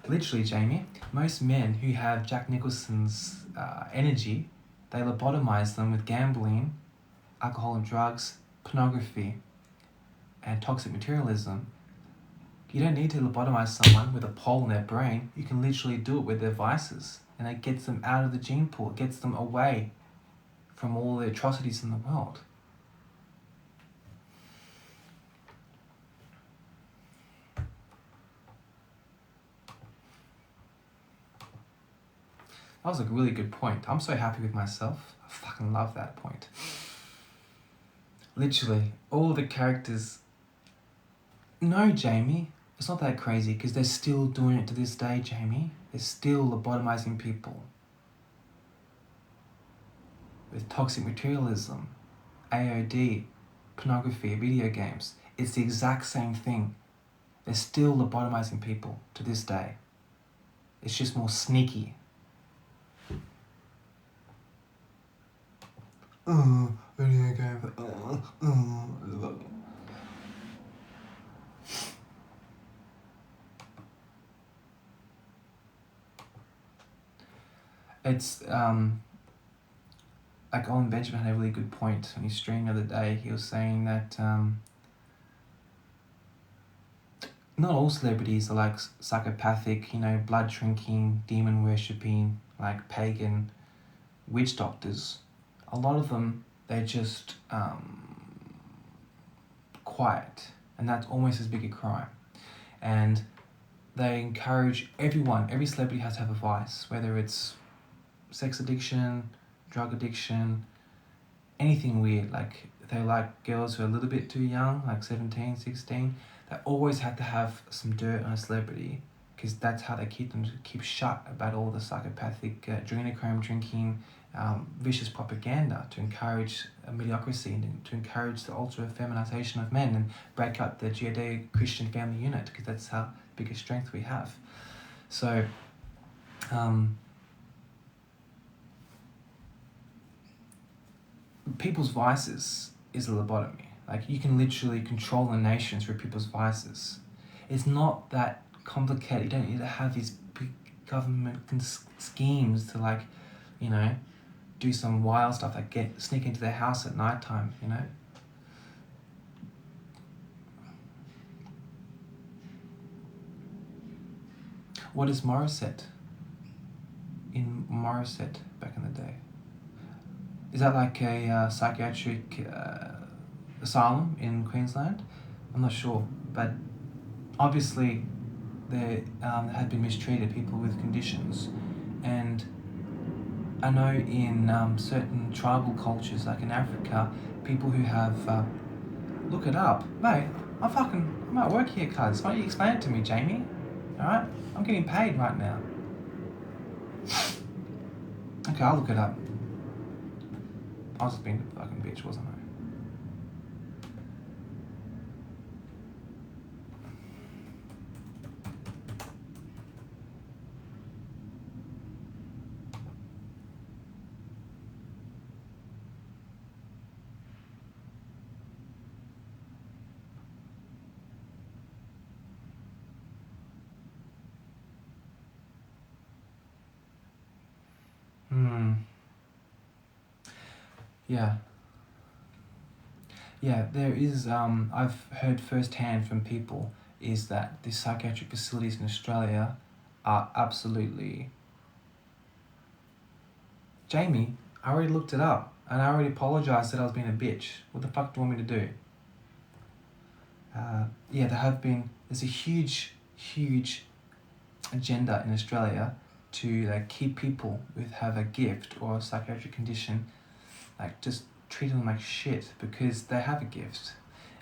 Literally, Jamie, most men who have Jack Nicholson's energy, they lobotomize them with gambling, alcohol and drugs, pornography, and toxic materialism. You don't need to lobotomize someone with a pole in their brain. You can literally do it with their vices. And it gets them out of the gene pool. It gets them away from all the atrocities in the world. That was a really good point. I'm so happy with myself. I fucking love that point. Literally, all the characters... No, Jamie, it's not that crazy, because they're still doing it to this day, Jamie. They're still lobotomizing people with toxic materialism, AOD, pornography, video games. It's the exact same thing. They're still lobotomizing people to this day. It's just more sneaky. Video games. It's like Owen Benjamin had a really good point on his stream the other day. He was saying that not all celebrities are like psychopathic, blood drinking, demon worshipping, like pagan witch doctors. A lot of them, they're just quiet, and that's almost as big a crime. And they encourage everyone, every celebrity has to have a vice, whether it's sex addiction, drug addiction, anything weird. Like, they like girls who are a little bit too young, like 17, 16. They always have to have some dirt on a celebrity, because that's how they keep them to keep shut about all the psychopathic adrenochrome drinking, vicious propaganda to encourage mediocrity and to encourage the ultra-feminization of men and break up the Judeo-Christian family unit, because that's how big a strength we have. So, people's vices is a lobotomy. Like, you can literally control the nation through people's vices. It's not that complicated. You don't need to have these big government schemes to do some wild stuff, like sneak into their house at night time, What is Morisset? In Morisset back in the day? Is that like a psychiatric asylum in Queensland? I'm not sure, but obviously they had been mistreated, people with conditions. And I know in certain tribal cultures, like in Africa, people who have... look it up. Mate, I'm at work here, cuz. Why don't you explain it to me, Jamie? Alright? I'm getting paid right now. Okay, I'll look it up. I was just being a fucking bitch, wasn't I? Yeah. Yeah, there is, I've heard firsthand from people, is that the psychiatric facilities in Australia are absolutely... Jamie, I already looked it up, and I already apologised that I was being a bitch. What the fuck do you want me to do? Yeah, there's a huge, huge agenda in Australia to keep people with have a gift or a psychiatric condition, just treat them like shit because they have a gift.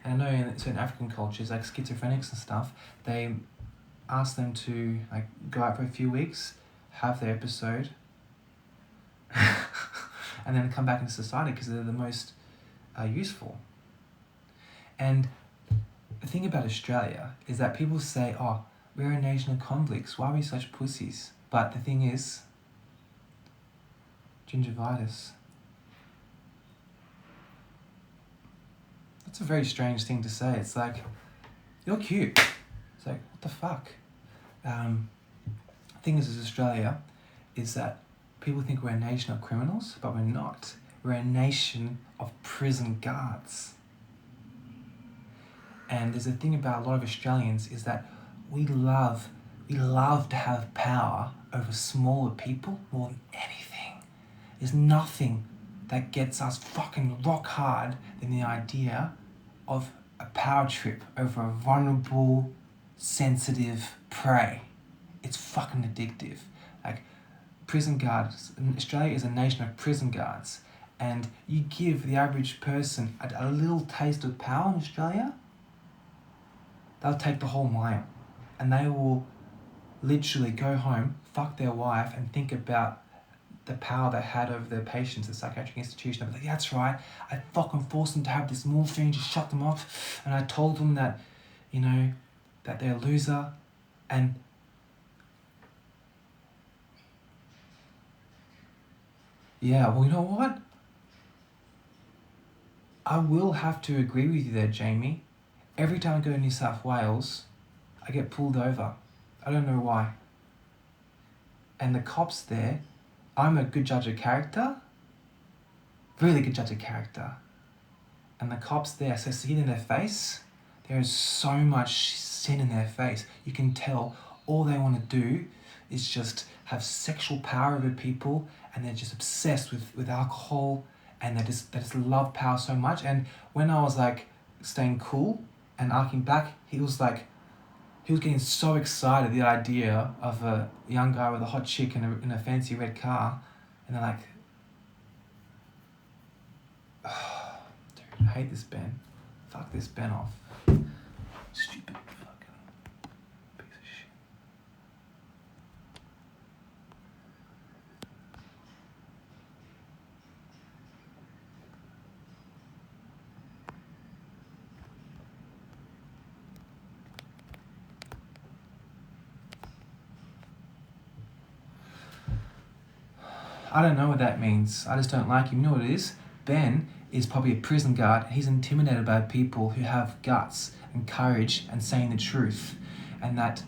And I know in certain African cultures, like schizophrenics and stuff, they ask them to go out for a few weeks, have their episode, and then come back into society because they're the most useful. And the thing about Australia is that people say, oh, we're a nation of convicts, why are we such pussies? But the thing is, gingivitis. That's a very strange thing to say. It's like, you're cute. It's like, what the fuck? The thing is Australia is that people think we're a nation of criminals, but we're not. We're a nation of prison guards. And there's a thing about a lot of Australians is that we love to have power over smaller people more than anything. There's nothing that gets us fucking rock hard than the idea of a power trip over a vulnerable, sensitive prey. It's fucking addictive. Prison guards, Australia is a nation of prison guards, and you give the average person a little taste of power in Australia, they'll take the whole mile, and they will literally go home, fuck their wife, and think about the power they had over their patients at the psychiatric institution. I'll be like, yeah, that's right, I fucking forced them to have this morphine to shut them off, and I told them that, that they're a loser, and yeah, well, you know what? I will have to agree with you there, Jamie. Every time I go to New South Wales, I get pulled over. I don't know why. And the cops there, I'm a good judge of character, really good judge of character. And the cops there, so see it in their face, there is so much sin in their face. You can tell all they want to do is just have sexual power over people, and they're just obsessed with alcohol, and they just love power so much. And when I was staying cool and arcing back, he was getting so excited, the idea of a young guy with a hot chick in a fancy red car, and they're like, oh, dude, I hate this Ben. Fuck this Ben off. Stupid fucking piece of shit. I don't know what that means. I just don't like him. You know what it is? Ben is probably a prison guard. He's intimidated by people who have guts and courage and saying the truth. And that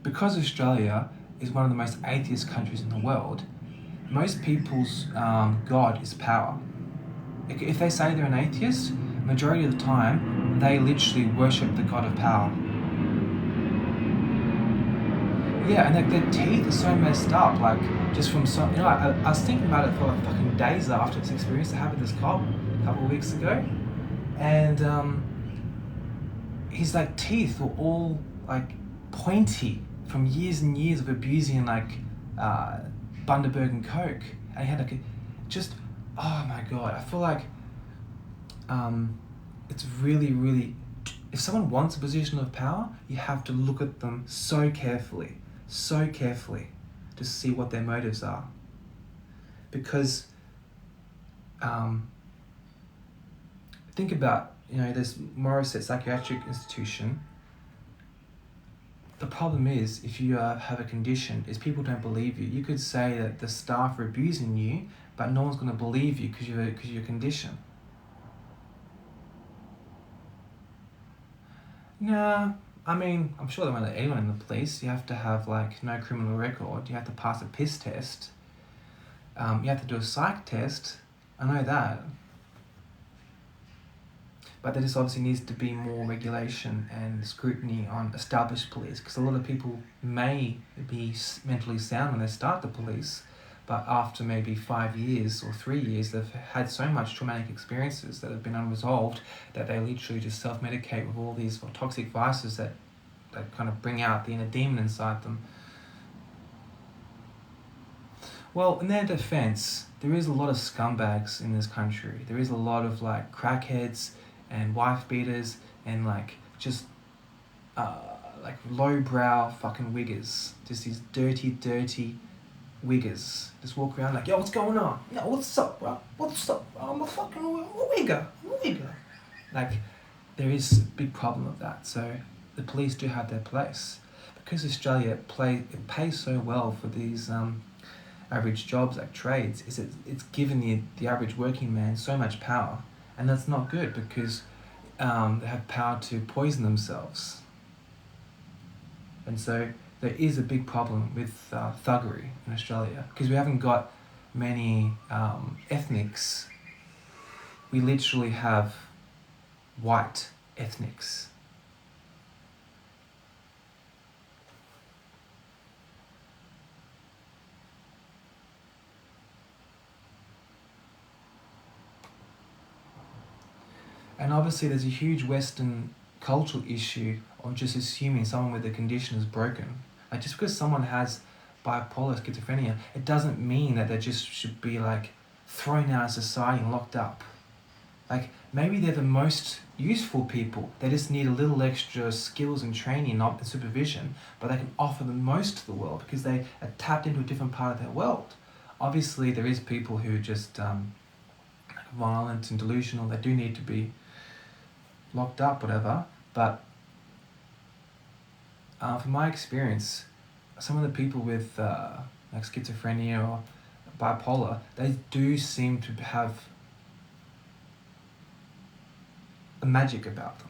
because Australia is one of the most atheist countries in the world, most people's God is power. If they say they're an atheist, majority of the time, they literally worship the God of power. Yeah, and their teeth are so messed up, just from some... I was thinking about it for fucking days after this experience I had with this cop a couple of weeks ago. And his teeth were all pointy from years and years of abusing Bundaberg and Coke. And he had just... Oh my God, I feel it's really, really... If someone wants a position of power, you have to look at them so carefully to see what their motives are. Because think about, this Morisset Psychiatric Institution. The problem is, if you have a condition, is people don't believe you. You could say that the staff are abusing you, but no one's going to believe you because of your condition. Nah, I mean, I'm sure they won't let anyone in the police. You have to have no criminal record. You have to pass a piss test. You have to do a psych test. I know that. But there just obviously needs to be more regulation and scrutiny on established police, because a lot of people may be mentally sound when they start the police, but after maybe 5 years or 3 years, they've had so much traumatic experiences that have been unresolved that they literally just self-medicate with all these toxic vices that kind of bring out the inner demon inside them. Well, in their defense, there is a lot of scumbags in this country. There is a lot of like crackheads and wife beaters and like just like lowbrow fucking wiggers. Just these dirty wiggers. Just walk around like, yo, what's going on? Yo, what's up, bro? What's up? I'm a fucking wigger. Like, there is a big problem of that. So the police do have their place. Because Australia it pays so well for these average jobs like trades, it's given the average working man so much power. And that's not good, because they have power to poison themselves. And so there is a big problem with thuggery in Australia, because we haven't got many ethnics. We literally have white ethnics. And obviously there's a huge Western cultural issue of just assuming someone with a condition is broken. Like, just because someone has bipolar schizophrenia, it doesn't mean that they just should be like thrown out of society and locked up. Like, maybe they're the most useful people. They just need a little extra skills and training, not supervision, but they can offer the most to the world because they are tapped into a different part of their world. Obviously there is people who are just violent and delusional. They do need to be locked up, whatever, but from my experience, some of the people with like schizophrenia or bipolar, they do seem to have a magic about them.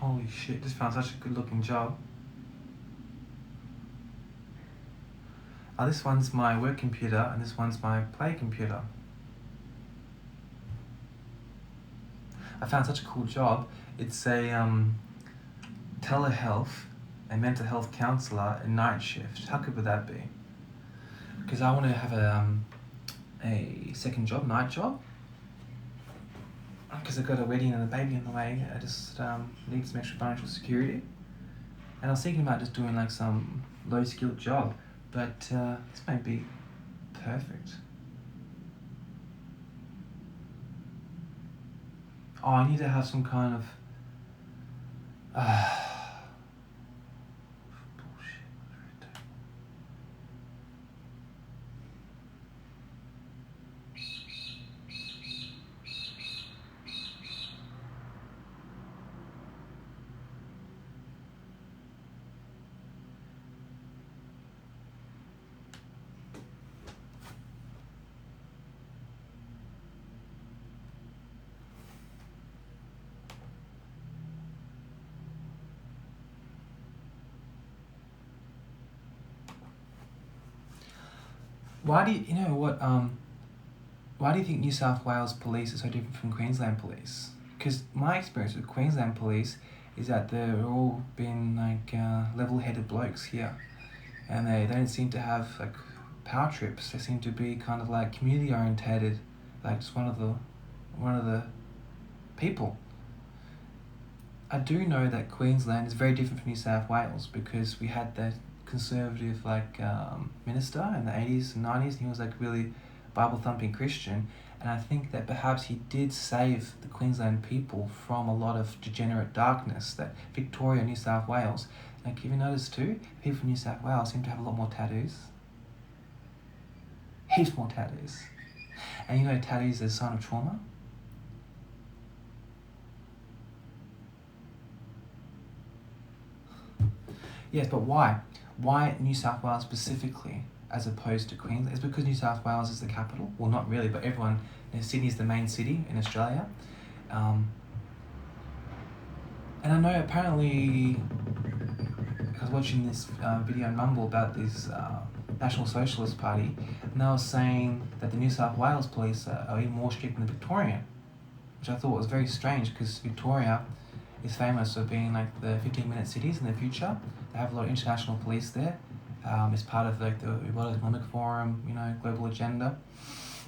Holy shit, just found such a good looking job. This one's my work computer and this one's my play computer. I found such a cool job. It's a telehealth and mental health counsellor in night shift. How good would that be? Because I want to have a second job, night job. Because I've got a wedding and a baby on the way. I just need some extra financial security. And I was thinking about just doing like some low skilled job, but this might be perfect. Oh, I need to have some kind of bullshit. Why do you know what? Why do you think New South Wales police is so different from Queensland police? Because my experience with Queensland police is that they're all been like level-headed blokes here, and they don't seem to have like power trips. They seem to be kind of like community orientated, like just one of the people. I do know that Queensland is very different from New South Wales because we had that conservative minister in the 80s and 90s, and he was like really Bible thumping Christian, and I think that perhaps he did save the Queensland people from a lot of degenerate darkness that Victoria and New South Wales, like if you notice too, people from New South Wales seem to have a lot more tattoos. Heaps more tattoos. And you know tattoos is a sign of trauma? Yes, but why? Why New South Wales specifically as opposed to Queensland? It's because New South Wales is the capital. Well, not really, but everyone, Sydney is the main city in Australia. And I know apparently, I was watching this video on Rumble about this National Socialist Party, and they were saying that the New South Wales police are even more strict than the Victorian, which I thought was very strange because Victoria is famous for being like the 15-minute cities in the future. They have a lot of international police there. It's part of like the World Economic Forum, global agenda,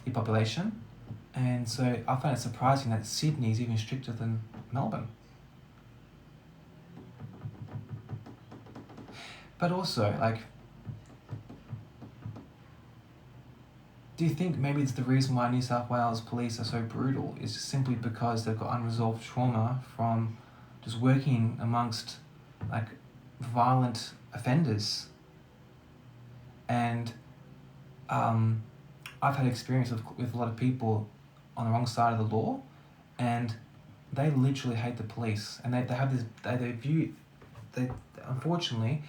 depopulation. And so I find it surprising that Sydney is even stricter than Melbourne. But also, do you think maybe it's the reason why New South Wales police are so brutal is simply because they've got unresolved trauma from just working amongst violent offenders? And I've had experience with a lot of people on the wrong side of the law, and they literally hate the police, and they have this, unfortunately,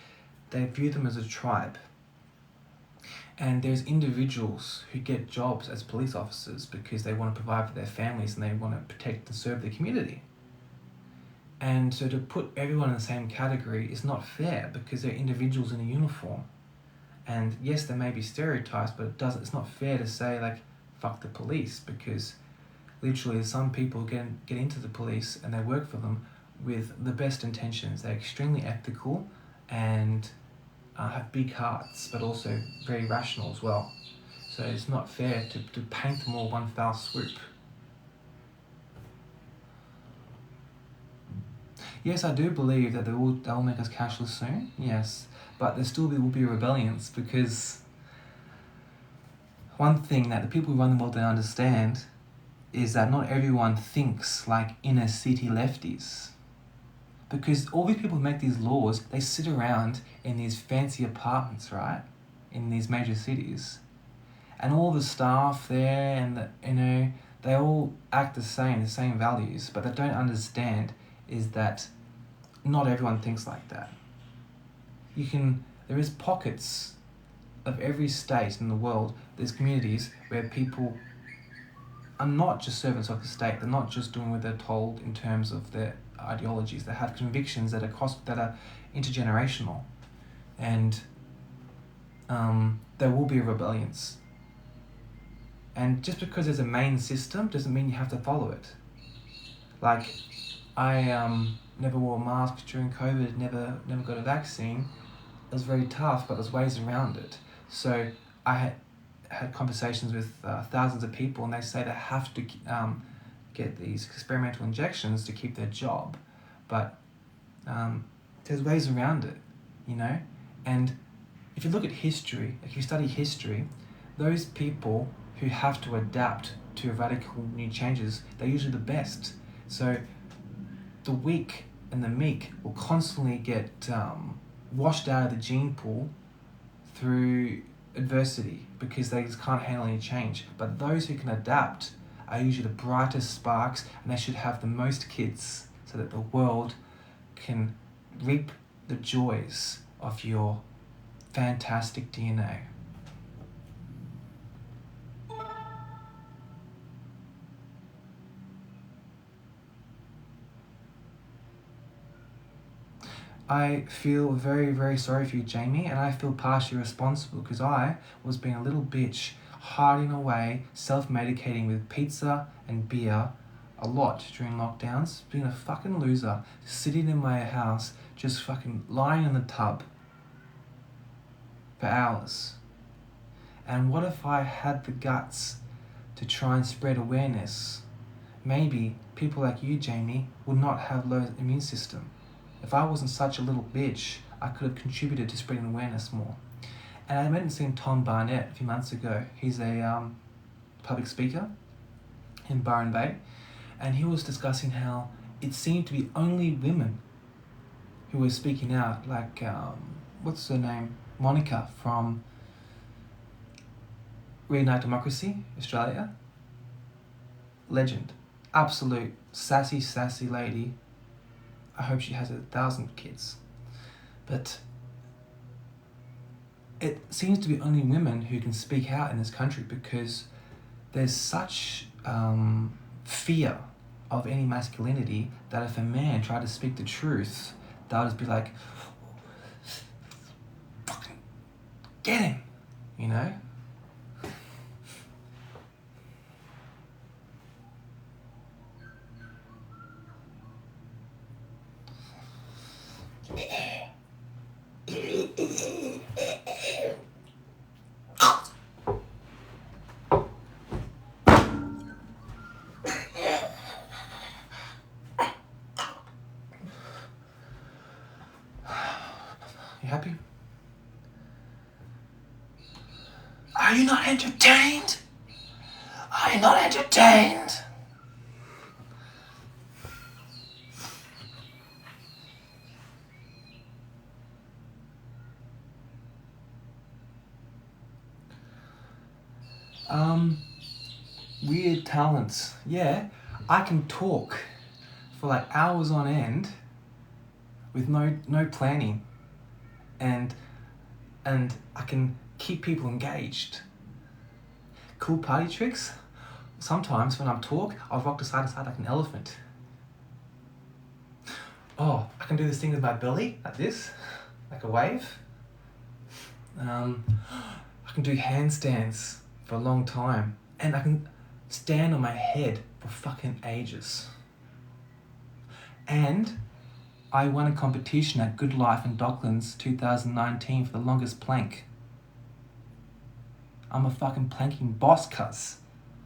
they view them as a tribe. And there's individuals who get jobs as police officers because they want to provide for their families and they want to protect and serve the community. And so to put everyone in the same category is not fair because they're individuals in a uniform. And yes, there may be stereotypes, but it's not fair to say fuck the police, because literally some people get into the police and they work for them with the best intentions. They're extremely ethical and have big hearts, but also very rational as well. So it's not fair to paint them all one foul swoop. Yes, I do believe that they'll make us cashless soon, yes, but there still will be rebellions, because one thing that the people who run the world don't understand is that not everyone thinks like inner city lefties. Because all these people who make these laws, they sit around in these fancy apartments, right, in these major cities, and all the staff there, and they all act the same values, but they don't understand is that not everyone thinks like that. There is pockets of every state in the world, there's communities where people are not just servants of the state, they're not just doing what they're told in terms of their ideologies, they have convictions that are intergenerational, and there will be rebellions. And just because there's a main system doesn't mean you have to follow it. I never wore a mask during COVID, never got a vaccine. It was very tough, but there's ways around it. So I had conversations with thousands of people, and they say they have to get these experimental injections to keep their job. But there's ways around it, And if you look at history, if you study history, those people who have to adapt to radical new changes, they're usually the best. So the weak and the meek will constantly get washed out of the gene pool through adversity because they just can't handle any change. But those who can adapt are usually the brightest sparks, and they should have the most kids so that the world can reap the joys of your fantastic DNA. I feel very, very sorry for you, Jamie, and I feel partially responsible because I was being a little bitch, hiding away, self-medicating with pizza and beer a lot during lockdowns, being a fucking loser, sitting in my house, just fucking lying in the tub for hours. And what if I had the guts to try and spread awareness? Maybe people like you, Jamie, would not have low immune system. If I wasn't such a little bitch, I could have contributed to spreading awareness more. And I went and seen Tom Barnett a few months ago. He's a public speaker in Byron Bay, and he was discussing how it seemed to be only women who were speaking out, like, what's her name? Monica from Reignite Democracy, Australia. Legend. Absolute sassy lady. I hope she has 1,000 kids. But it seems to be only women who can speak out in this country because there's such fear of any masculinity that if a man tried to speak the truth, they'll just be like, fucking get him, you know? You happy? Are you not entertained? Are you not entertained? Weird talents. Yeah, I can talk for like hours on end with no planning, and I can keep people engaged. Cool party tricks. Sometimes when I talk, I'll rock to side like an elephant. Oh, I can do this thing with my belly, like this, like a wave. I can do handstands for a long time, and I can stand on my head for fucking ages. And I won a competition at Good Life in Docklands 2019 for the longest plank. I'm a fucking planking boss, cuz.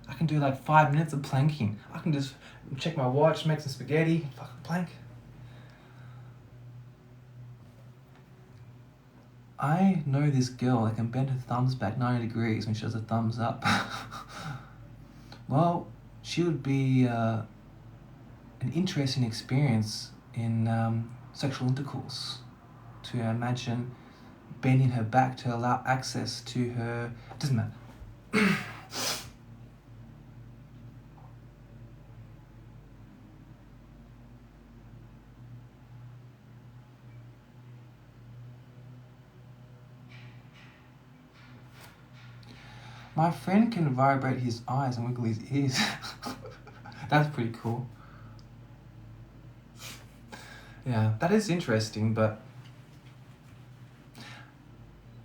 I can do like 5 minutes of planking. I can just check my watch, make some spaghetti, fucking plank. I know this girl that can bend her thumbs back 90 degrees when she does a thumbs up. Well, she would be an interesting experience in sexual intercourse. To imagine bending her back to allow access to her. Doesn't matter. My friend can vibrate his eyes and wiggle his ears. That's pretty cool. Yeah, that is interesting, but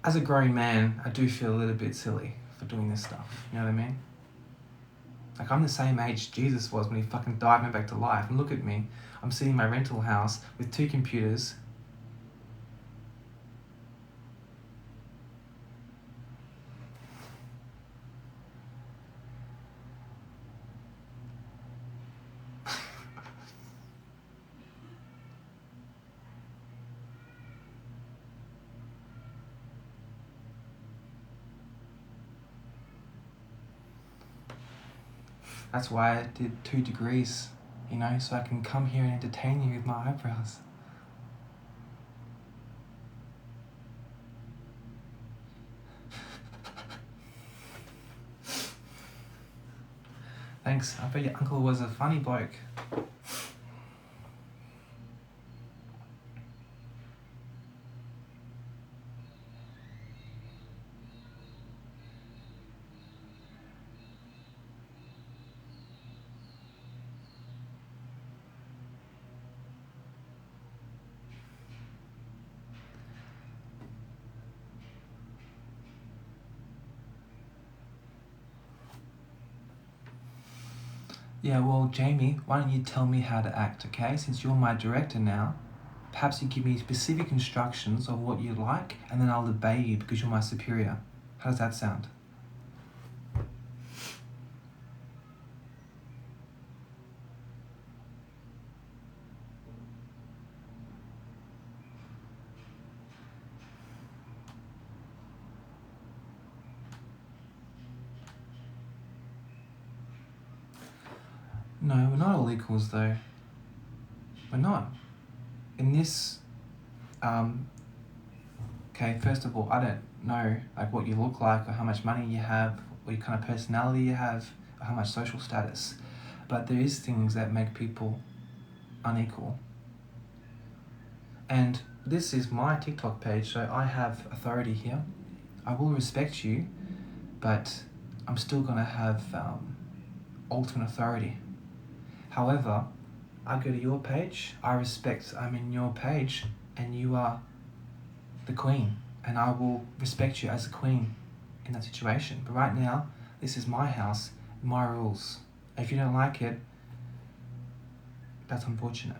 as a grown man, I do feel a little bit silly for doing this stuff. You know what I mean? Like, I'm the same age Jesus was when he fucking died and went back to life. And look at me. I'm sitting in my rental house with 2 computers. That's why I did 2 degrees, you know, so I can come here and entertain you with my eyebrows. Thanks. I bet your uncle was a funny bloke. Yeah, well, Jamie, why don't you tell me how to act, okay? Since you're my director now, perhaps you give me specific instructions of what you like, and then I'll obey you because you're my superior. How does that sound? No, we're not all equals, though. We're not. In this, okay, first of all, I don't know like what you look like or how much money you have or your kind of personality you have or how much social status, but there is things that make people unequal. And this is my TikTok page, so I have authority here. I will respect you, but I'm still gonna have ultimate authority. However, I go to your page, I respect I'm in your page, and you are the queen, and I will respect you as a queen in that situation. But right now, this is my house, my rules. If you don't like it, that's unfortunate.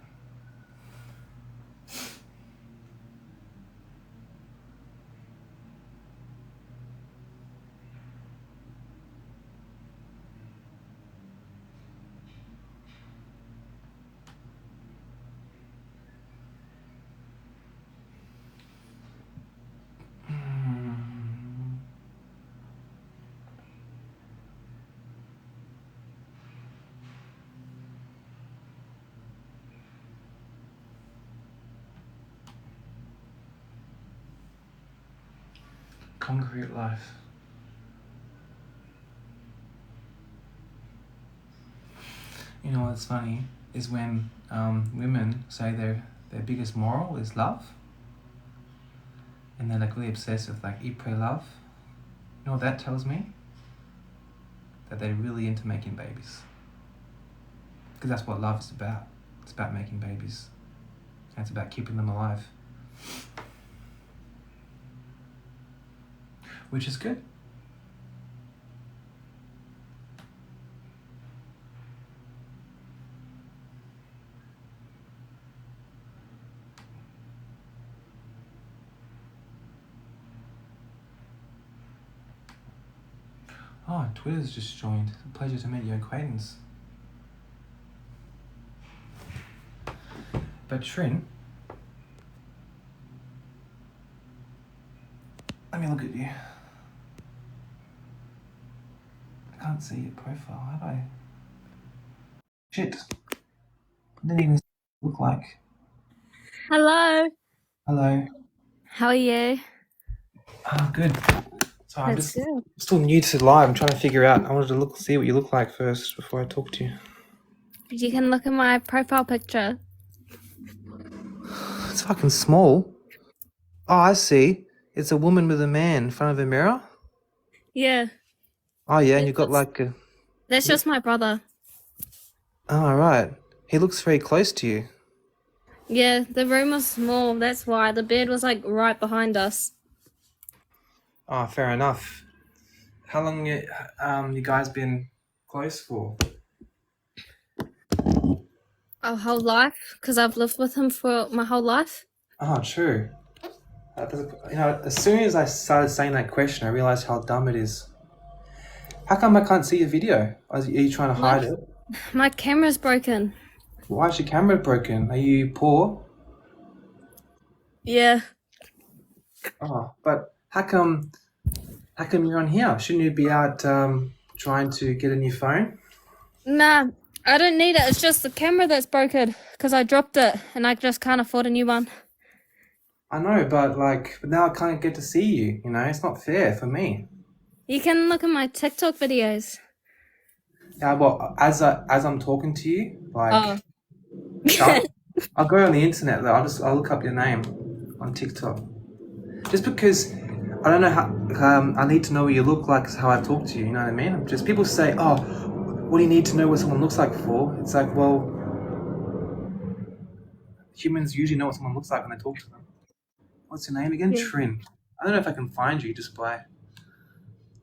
Concrete life. You know what's funny is when women say their biggest moral is love, and they're like really obsessed with like eat, pray, love. You know what that tells me? That they're really into making babies. Because that's what love is about. It's about making babies. And it's about keeping them alive. Which is good. Oh, Twitter's just joined. Pleasure to meet your acquaintance. But Trin, let me look at you. I can't see your profile, how do I? Shit. I didn't even see what you look like. Hello. Hello. How are you? Good. So I'm That's just good. still new to live. I'm trying to figure out. I wanted to see what you look like first before I talk to you. You can look at my profile picture. It's fucking small. Oh, I see. It's a woman with a man in front of a mirror. Yeah. Oh yeah, and That's you've got like a. just my brother. Oh right. He looks very close to you. Yeah, the room was small. That's why the bed was like right behind us. Oh, fair enough. How long you guys been close for? Our whole life, because I've lived with him for my whole life. Oh, true. You know, as soon as I started saying that question, I realized how dumb it is. How come I can't see your video? Are you trying to hide it? My camera's broken. Why is your camera broken? Are you poor? Yeah. Oh, but how come you're on here? Shouldn't you be out trying to get a new phone? Nah, I don't need it. It's just the camera that's broken because I dropped it and I just can't afford a new one. I know, but now I can't get to see you. You know, it's not fair for me. You can look at my TikTok videos. Yeah, well, as I'm talking to you, Oh. I'll go on the internet though. I'll look up your name on TikTok. Just because I don't know how I need to know what you look like is how I talk to you. You know what I mean? Just people say, "Oh, what do you need to know what someone looks like for?" It's like, well, humans usually know what someone looks like when they talk to them. What's your name again? Yeah. Trin. I don't know if I can find you just by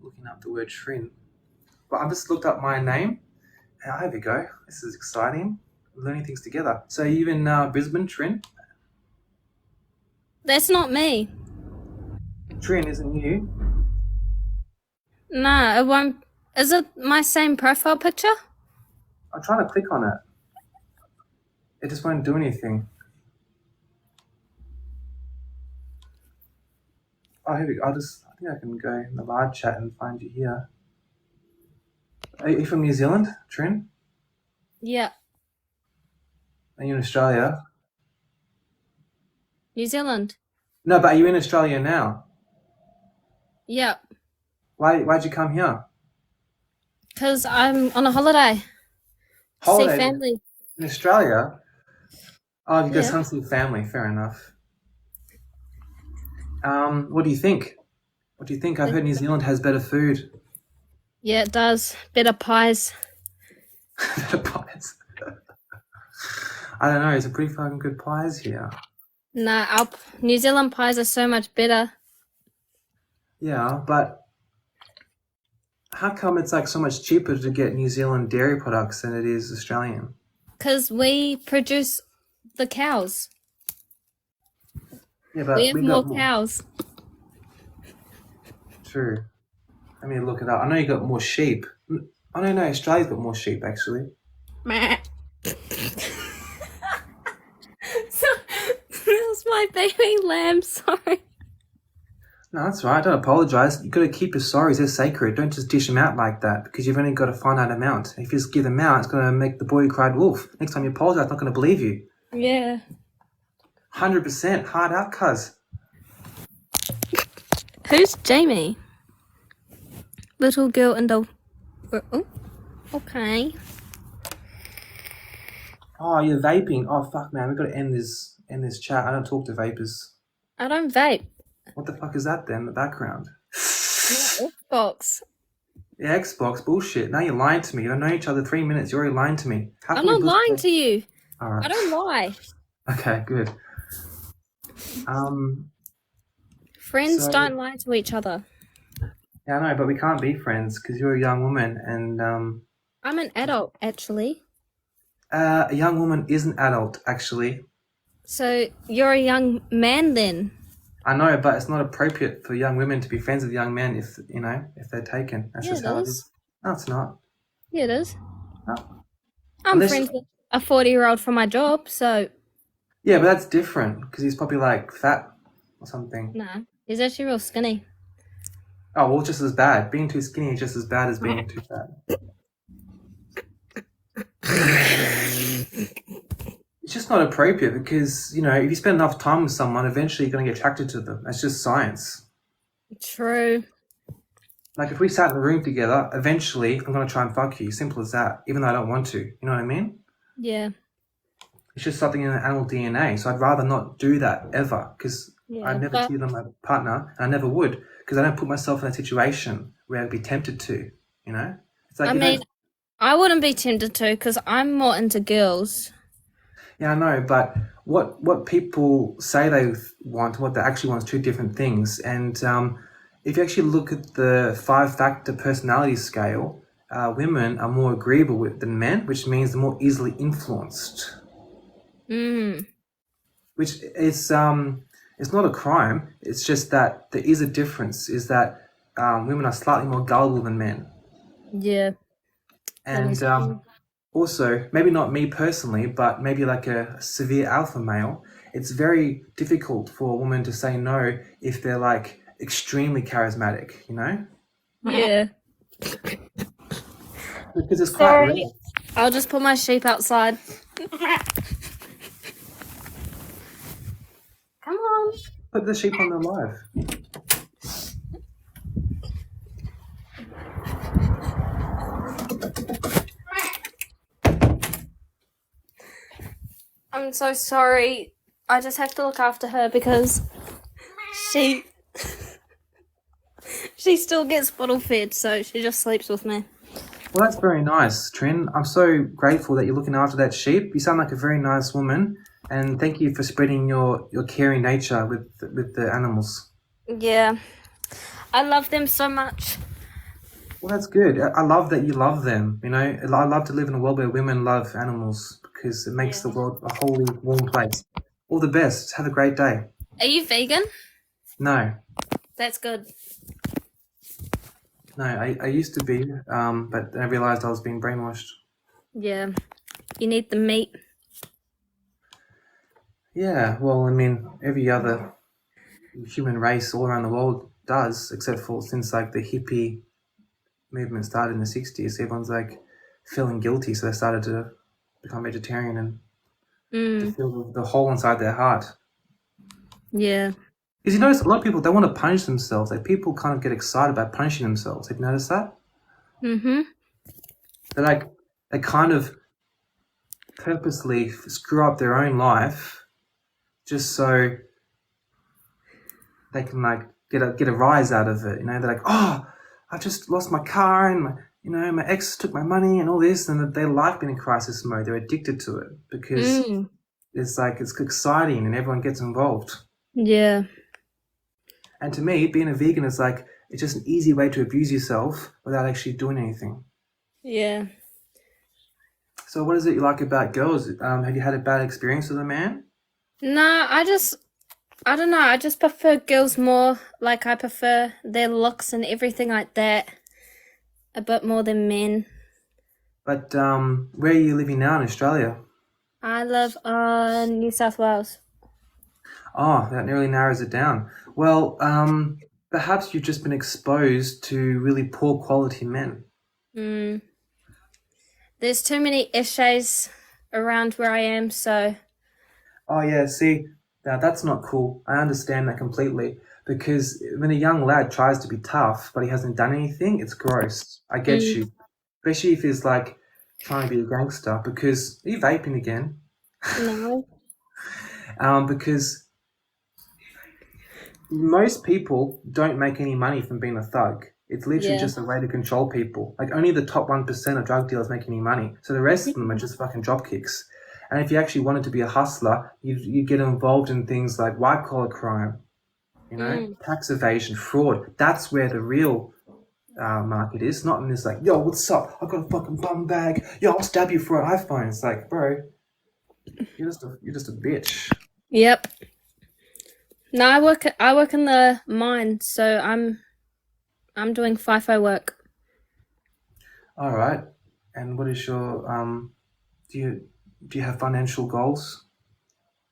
looking up the word Trin. But I just looked up my name, Here we go. This is exciting. We're learning things together. So you in Brisbane, Trin? That's not me. Trin, isn't you? Nah, it won't. Is it my same profile picture? I'm trying to click on it. It just won't do anything. Oh, here we go. I think I can go in the live chat and find you here. Are you from New Zealand, Trin? Yeah. Are you in Australia? New Zealand. No, but are you in Australia now? Yeah. Why'd you come here? Because I'm on a holiday. Holiday See family. in Australia? Oh, you guys Yeah. come see family. Fair enough. What do you think? What do you think? I've heard New Zealand has better food. Yeah, it does. Better pies. Better pies. I don't know. It's a pretty fucking good pies here. Nah, our New Zealand pies are so much better. Yeah, but how come it's like so much cheaper to get New Zealand dairy products than it is Australian? Because we produce the cows. Yeah, but We have we more got cows. True. Let me look it up. I know you got more sheep. I don't know. Australia's got more sheep actually. So, that was my baby lamb, sorry. No, that's right. Don't apologise. You've got to keep your sorries. They're sacred. Don't just dish them out like that because you've only got a finite amount. If you just give them out, it's going to make the boy who cried wolf. Next time you apologise, I'm not going to believe you. Yeah. 100%. Hard out, cuz. Who's Jamie? Little girl in the... Oh, okay. Oh, you're vaping. Oh, fuck, man. We've got to end this chat. I don't talk to vapors. I don't vape. What the fuck is that then in the background? Xbox. Yeah, Xbox. Bullshit. Now you're lying to me. You've known each other 3 minutes. You're already lying to me. How I'm can we not lying to you. All right. I don't lie. Okay, good. Friends So- don't lie to each other. Yeah, I know, but we can't be friends because you're a young woman and I'm an adult, actually. a young woman is an adult, actually. So you're a young man then? I know, but it's not appropriate for young women to be friends with young men if they're taken. That's Yeah, just it how it is. is. No, it's not. Yeah, it is. No. I'm Unless- friends with a 40-year-old from my job, so Yeah, but that's different because he's probably like fat or something. nah. He's actually real skinny. Oh, well, just as bad. Being too skinny is just as bad as being too fat. It's just not appropriate because, if you spend enough time with someone, eventually you're going to get attracted to them. That's just science. True. Like, if we sat in a room together, eventually I'm going to try and fuck you. Simple as that, even though I don't want to. You know what I mean? Yeah. It's just something in the animal DNA. So I'd rather not do that ever because Yeah. I'd never but cheat on my partner and I never would because I don't put myself in a situation where I'd be tempted to, It's like, I mean, I wouldn't be tempted to because I'm more into girls. Yeah, I know, but what people say they want, what they actually want is two different things. And if you actually look at the 5-factor personality scale, women are more agreeable than men, which means they're more easily influenced. Which is it's not a crime. It's just that there is a difference. Is that women are slightly more gullible than men, Yeah. and also maybe not me personally, but maybe like a severe alpha male. It's very difficult for a woman to say no if they're like extremely charismatic, Yeah. because it's quite Sorry. rare. I'll just put my sheep outside. Come on. Put the sheep on the live. I'm so sorry. I just have to look after her because she still gets bottle fed, so she just sleeps with me. Well, that's very nice, Trin. I'm so grateful that you're looking after that sheep. You sound like a very nice woman, and thank you for spreading your caring nature with the animals. Yeah. I love them so much. Well, that's good. I love that you love them. You know, I love to live in a world where women love animals because it makes the Yeah. world a wholly warm place. All the best. Have a great day. Are you vegan? No, That's good. no, I used to be, but I realized I was being brainwashed. Yeah. You need the meat. Yeah, well, I mean, every other human race all around the world does, except for since like the hippie movement started in the 60s, everyone's like feeling guilty, so they started to become vegetarian and to Mm. feel the hole inside their heart. Yeah. Because you notice a lot of people, they want to punish themselves. Like people kind of get excited about punishing themselves. Have you noticed that? Mm-hmm. They're like, they kind of purposely screw up their own life just so they can like get a rise out of it. You know, they're like, oh, I just lost my car and my ex took my money and all this, and their life been in crisis mode. They're addicted to it because Mm. it's like it's exciting and everyone gets involved. Yeah. And to me, being a vegan is like it's just an easy way to abuse yourself without actually doing anything. Yeah. So, what is it you like about girls? Have you had a bad experience with a man? No, I don't know. I just prefer girls more. Like, I prefer their looks and everything like that a bit more than men. But where are you living now in Australia? I live in New South Wales. Oh, that nearly narrows it down. Well, perhaps you've just been exposed to really poor quality men. Mm. There's too many issues around where I am, so Oh yeah, see, now that's not cool. I understand that completely because when a young lad tries to be tough but he hasn't done anything, it's gross. I get mm. you, especially if he's like trying to be a gangster. Because are you vaping again? No. Because most people don't make any money from being a thug. It's literally Yeah. just a way to control people. Like only the top 1% of drug dealers make any money. So the rest of them are just fucking drop kicks. And if you actually wanted to be a hustler, you get involved in things like white collar crime, Mm. tax evasion, fraud. That's where the real market is. Not in this like, yo, what's up? I got a fucking bum bag. Yo, I'll stab you for an iPhone. It's like, bro, you're just a bitch. Yep. No, I work in the mine, so I'm doing FIFO work. All right. And what is your do you have financial goals?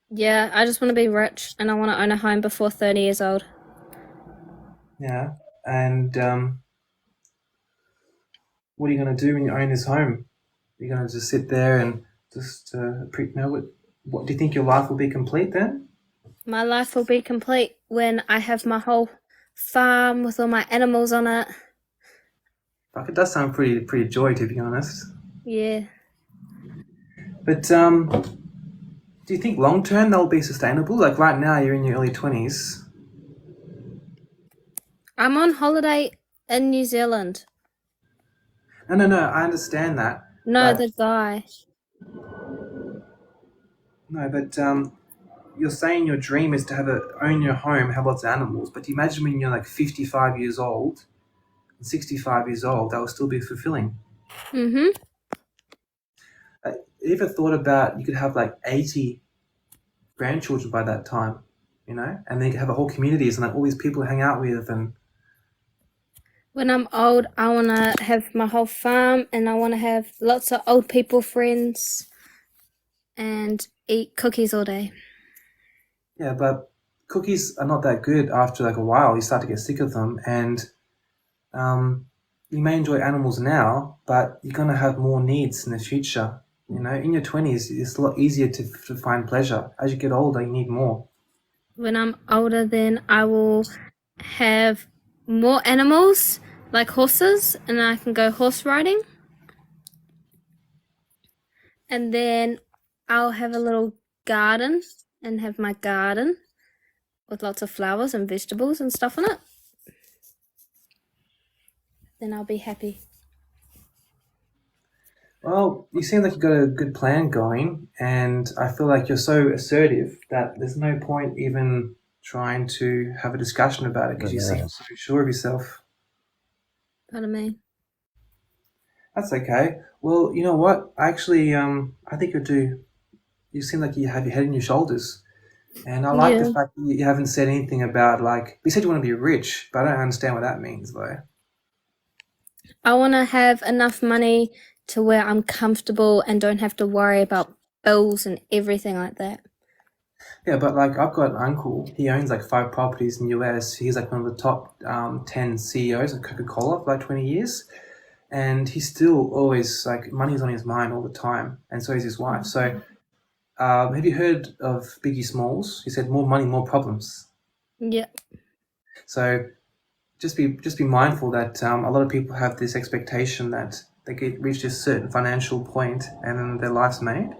Yeah, I just want to be rich and I want to own a home before 30 years old. Yeah. And what are you going to do when you own this home? You're going to just sit there and just what do you think your life will be complete then? My life will be complete when I have my whole farm with all my animals on it. Fuck, it does sound pretty joy to be honest. Yeah. But do you think long term they'll be sustainable? Like right now you're in your early 20s. I'm on holiday in New Zealand. No, I understand that. No, But the guy. no, but you're saying your dream is to own your home, have lots of animals. But imagine when you're like 55 years old, 65 years old, that will still be fulfilling. Mm-hmm. You ever thought about you could have like 80 grandchildren by that time, and then you could have a whole communities and like all these people to hang out with and When I'm old, I want to have my whole farm and I want to have lots of old people friends and eat cookies all day. yeah, but cookies are not that good after like a while. You start to get sick of them and you may enjoy animals now, but you're going to have more needs in the future. In your 20s, it's a lot easier to find pleasure. As you get older, you need more. When I'm older, then I will have more animals like horses and I can go horse riding. And then I'll have a little garden and have my garden with lots of flowers and vegetables and stuff on it. Then I'll be happy. Well, you seem like you've got a good plan going, and I feel like you're so assertive that there's no point even trying to have a discussion about it because you seem so sure of yourself. Pardon me. That's okay. Well, you know what? Actually, I think you do. You seem like you have your head in your shoulders, and I like the Yeah. fact that you haven't said anything about like you said you want to be rich, but I don't understand what that means though. I want to have enough money to where I'm comfortable and don't have to worry about bills and everything like that. Yeah, but like I've got an uncle. He owns like 5 properties in the US. He's like one of the top 10 CEOs of Coca-Cola for like 20 years. And he's still always like money's on his mind all the time. And so is his wife. So have you heard of Biggie Smalls? He said more money, more problems. Yeah. So just be mindful that a lot of people have this expectation that they get reached a certain financial point and then their life's made.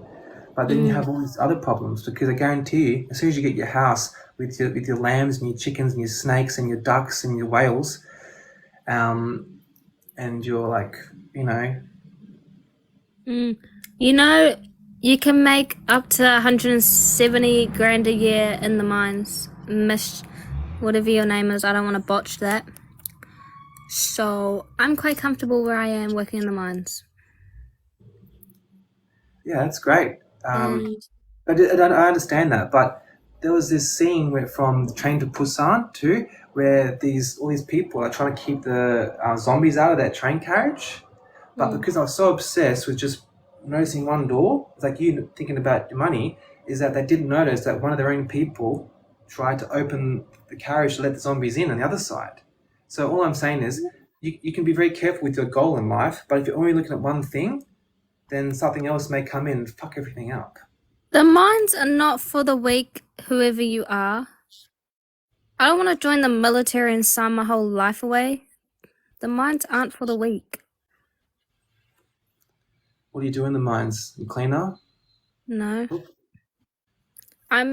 But then you have all these other problems because I guarantee you, as soon as you get your house with your lambs and your chickens and your snakes and your ducks and your whales, and you're like, you know, You know, you can make up to 170 grand a year in the mines. Whatever your name is, I don't want to botch that. So I'm quite comfortable where I am working in the mines. yeah, that's great. And I understand that, but there was this scene from the Train to Busan too, where all these people are trying to keep the zombies out of that train carriage. But because I was so obsessed with just noticing one door, it's like you thinking about your money, is that they didn't notice that one of their own people tried to open the carriage to let the zombies in on the other side. So all I'm saying is you can be very careful with your goal in life, but if you're only looking at one thing, then something else may come in and fuck everything up. the mines are not for the weak, whoever you are. I don't want to join the military and sign my whole life away. The mines aren't for the weak. What do you do in the mines? You cleaner? No. I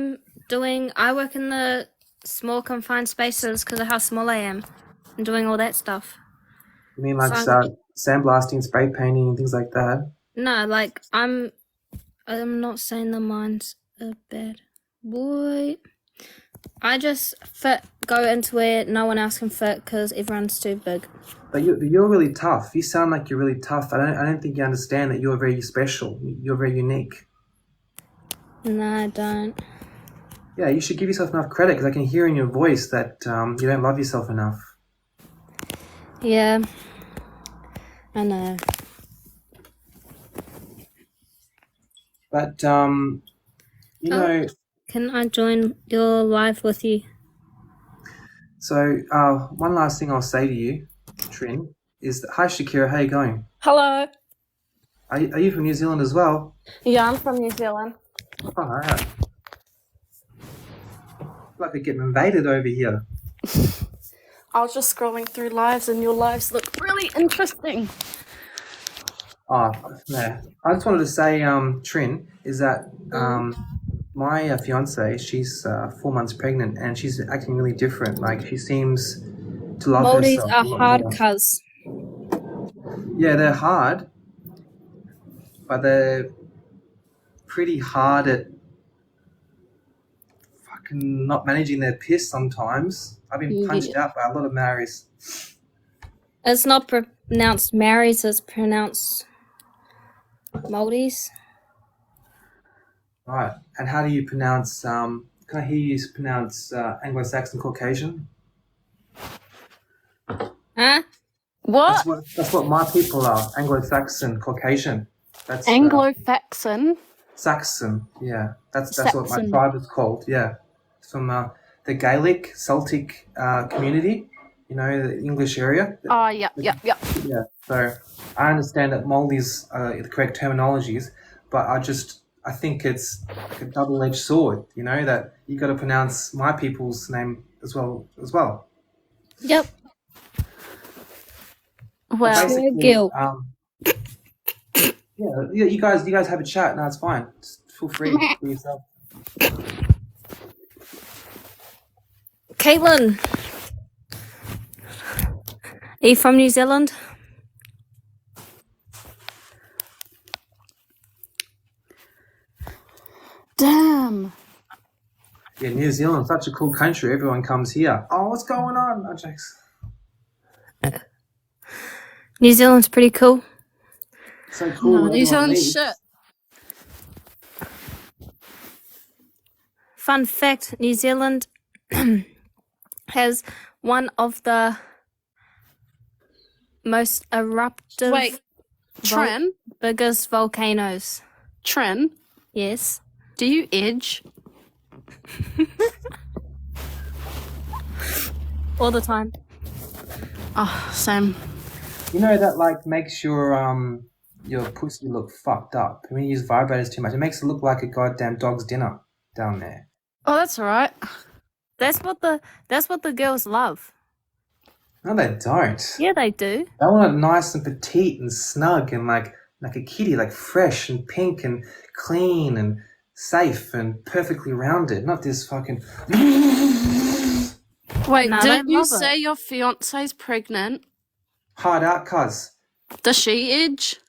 work in the small confined spaces because of how small I am. I'm doing all that stuff. You mean like So sandblasting, spray painting, things like that? no, like I'm not saying the mines are bad. Boy, I just go into where no one else can fit because everyone's too big. But you're really tough. You sound like you're really tough. I don't think you understand that you're very special. You're very unique. No, I don't. Yeah, you should give yourself enough credit because I can hear in your voice that you don't love yourself enough. Yeah, I know. But you know, Can I join your live with you? so one last thing I'll say to you, Trin, is that, hi Shakira, how you going? Hello. Are you from New Zealand as well? Yeah, I'm from New Zealand. Oh, right. Like we're getting invaded over here. I was just scrolling through lives and your lives look really interesting. Oh, no. I just wanted to say, Trin, is that my fiance, she's 4 months pregnant and she's acting really different. Like she seems to love Moldies herself are a lot hard, more. cuz. Yeah, they're hard, but they're pretty hard at fucking not managing their piss sometimes. I've been punched out by a lot of Maoris. It's not pronounced Marys, it's pronounced Moldies. Right. And how do you pronounce, can I hear you pronounce Anglo-Saxon Caucasian? Huh? What? That's what my people are, Anglo-Saxon Caucasian. That's Anglo-Saxon? Saxon, yeah. That's what my Saxon. tribe is called, yeah. It's from the Gaelic, Celtic community, you know, the English area. Oh, yep. Yeah, so I understand that Moldies are the correct terminologies, but I think it's like a double-edged sword, you know, that you got to pronounce my people's name as well. Yep. Well, Basically, yeah, you guys have a chat. No, it's fine. Just feel free for yourself. Caitlin, are you from New Zealand? damn. Yeah, New Zealand's such a cool country. Everyone comes here. Oh, what's going on? Oh, Jax. New Zealand's pretty cool. So cool. No, when New everyone Zealand leaves. shit. Fun fact, New Zealand has one of the most eruptive, Wait, Tren, biggest volcanoes. Tren, Yes. do you edge? All the time. Oh, same. You know that like makes your pussy look fucked up. When you use vibrators too much, it makes it look like a goddamn dog's dinner down there. Oh, that's alright. That's what the girls love. No, they don't. Yeah, they do. They want it nice and petite and snug and like a kitty, like fresh and pink and clean and safe and perfectly rounded. Not this fucking. Wait, No, didn't they you love say your fiance's pregnant? Hard out, cuz. Does she edge?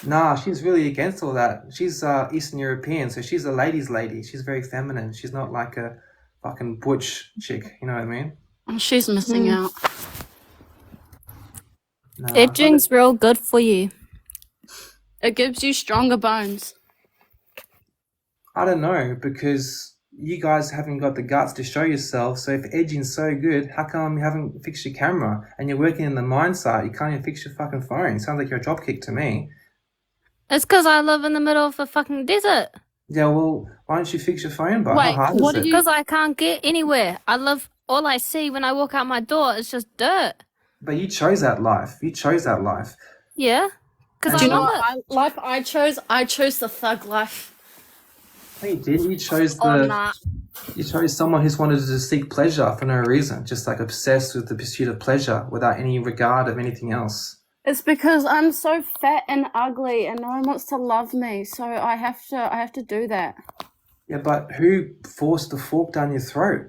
Nah, she's really against all that. She's Eastern European, so she's a ladies' lady. She's very feminine. She's not like a fucking butch chick. You know what I mean? Oh, she's missing out. Nah. Edging's real good for you. It gives you stronger bones. I don't know, because you guys haven't got the guts to show yourself. So if edging's so good, how come you haven't fixed your camera and you're working in the mine site? You can't even fix your fucking phone. Sounds like you're a dropkick to me. It's because I live in the middle of a fucking desert. Yeah, well, why don't you fix your phone, but Wait, how hard what is did it? you- Because I can't get anywhere. All I see when I walk out my door is just dirt. But you chose that life. You chose that life. Yeah. Because Do I you know love what it. life I chose? I chose the thug life. No, you didn't. You chose Oh, nah. You chose someone who's wanted to seek pleasure for no reason, just like obsessed with the pursuit of pleasure without any regard of anything else. It's because I'm so fat and ugly, and no one wants to love me, so I have to do that. Yeah, but who forced the fork down your throat?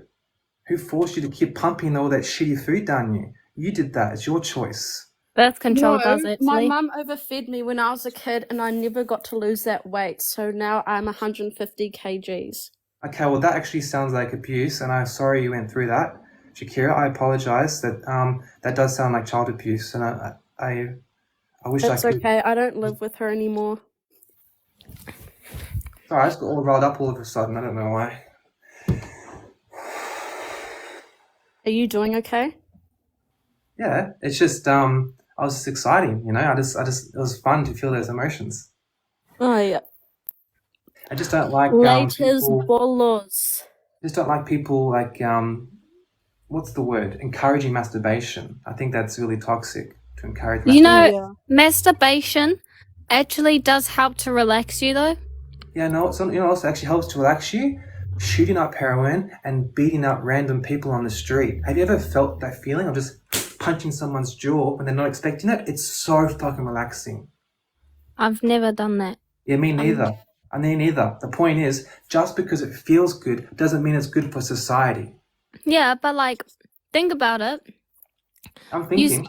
Who forced you to keep pumping all that shitty food down you? You did that. It's your choice. Birth control No, does my actually. mum overfed me when I was a kid, and I never got to lose that weight. So now I'm 150 kgs. Okay, well that actually sounds like abuse, and I'm sorry you went through that, Shakira. I apologize. That does sound like child abuse, and I wish I It's could. okay. I don't live with her anymore. Sorry, I just got all riled up all of a sudden. I don't know why. Are you doing okay? Yeah, it's just I was just exciting, you know. I just it was fun to feel those emotions. Oh yeah. I just don't like Laters people. bolos. Just don't like people like what's the word? Encouraging masturbation. I think that's really toxic to encourage. You know, Yeah. masturbation actually does help to relax you though. Yeah, no, it's, you know, also actually helps to relax you. Shooting up heroin and beating up random people on the street. Have you ever felt that feeling of just punching someone's jaw when they're not expecting it? It's so fucking relaxing. I've never done that. Yeah, me neither. I mean, neither. The point is, just because it feels good doesn't mean it's good for society. Yeah, but like, think about it. I'm thinking.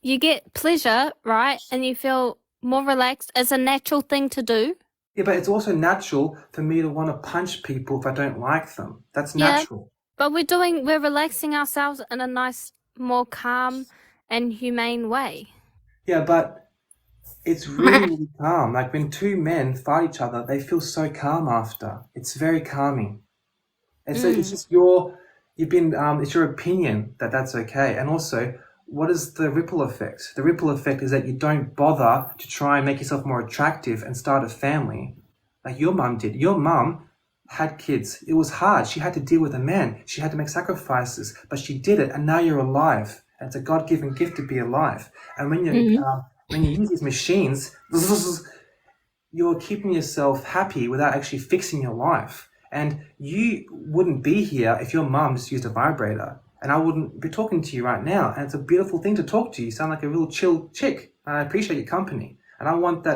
You get pleasure, right? And you feel more relaxed. It's a natural thing to do. Yeah, but it's also natural for me to want to punch people if I don't like them. That's Yeah. natural. But we're relaxing ourselves in a nice, more calm and humane way. Yeah, but it's really, really calm. Like when two men fight each other, they feel so calm after. It's very calming. And so it's just it's your opinion that that's okay. And also, what is the ripple effect? The ripple effect is that you don't bother to try and make yourself more attractive and start a family like your mum did. Your mum had kids. It was hard. She had to deal with a man. She had to make sacrifices, but she did it. And now you're alive. And it's a God-given gift to be alive. And when you use these machines, you're keeping yourself happy without actually fixing your life. And you wouldn't be here if your mum just used a vibrator. And I wouldn't be talking to you right now. And it's a beautiful thing to talk to you. You sound like a real chill chick. And I appreciate your company. And I want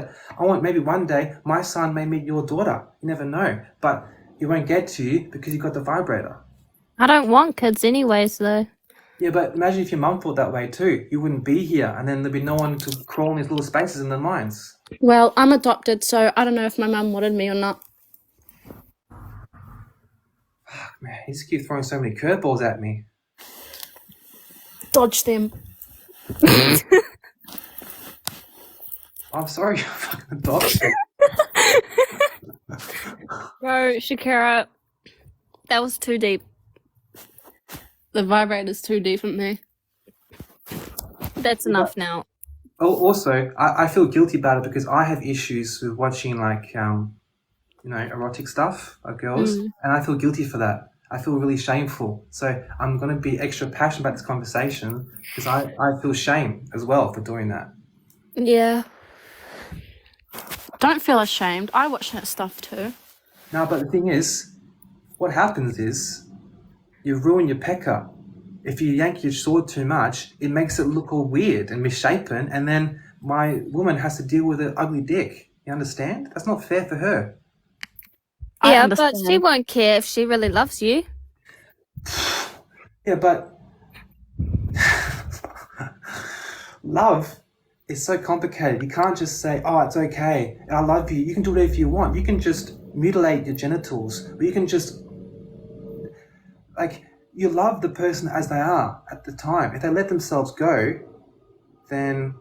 maybe one day my son may meet your daughter. You never know. But he won't get to you because you got the vibrator. I don't want kids anyways, though. Yeah, but imagine if your mum thought that way too. You wouldn't be here. And then there'd be no one to crawl in these little spaces in their minds. Well, I'm adopted, so I don't know if my mum wanted me or not. Man, you just keep throwing so many curveballs at me. Dodge them. I'm I'm sorry, you're fucking adopted. Bro, Shakira, that was too deep. The vibrator's too deep for me. That's enough now. Also, I feel guilty about it because I have issues with watching like erotic stuff of girls, and I feel guilty for that. I feel really shameful. So I'm going to be extra passionate about this conversation because I feel shame as well for doing that. Yeah. Don't feel ashamed. I watch that stuff too. No, but the thing is, what happens is you ruin your pecker. If you yank your sword too much, it makes it look all weird and misshapen, and then my woman has to deal with an ugly dick. You understand? That's not fair for her. I Yeah, but she understand. won't care if she really loves you. Yeah, but love is so complicated. You can't just say, oh, it's okay, I love you. You can do whatever you want. You can just mutilate your genitals, or you can just, like, you love the person as they are at the time. If they let themselves go, then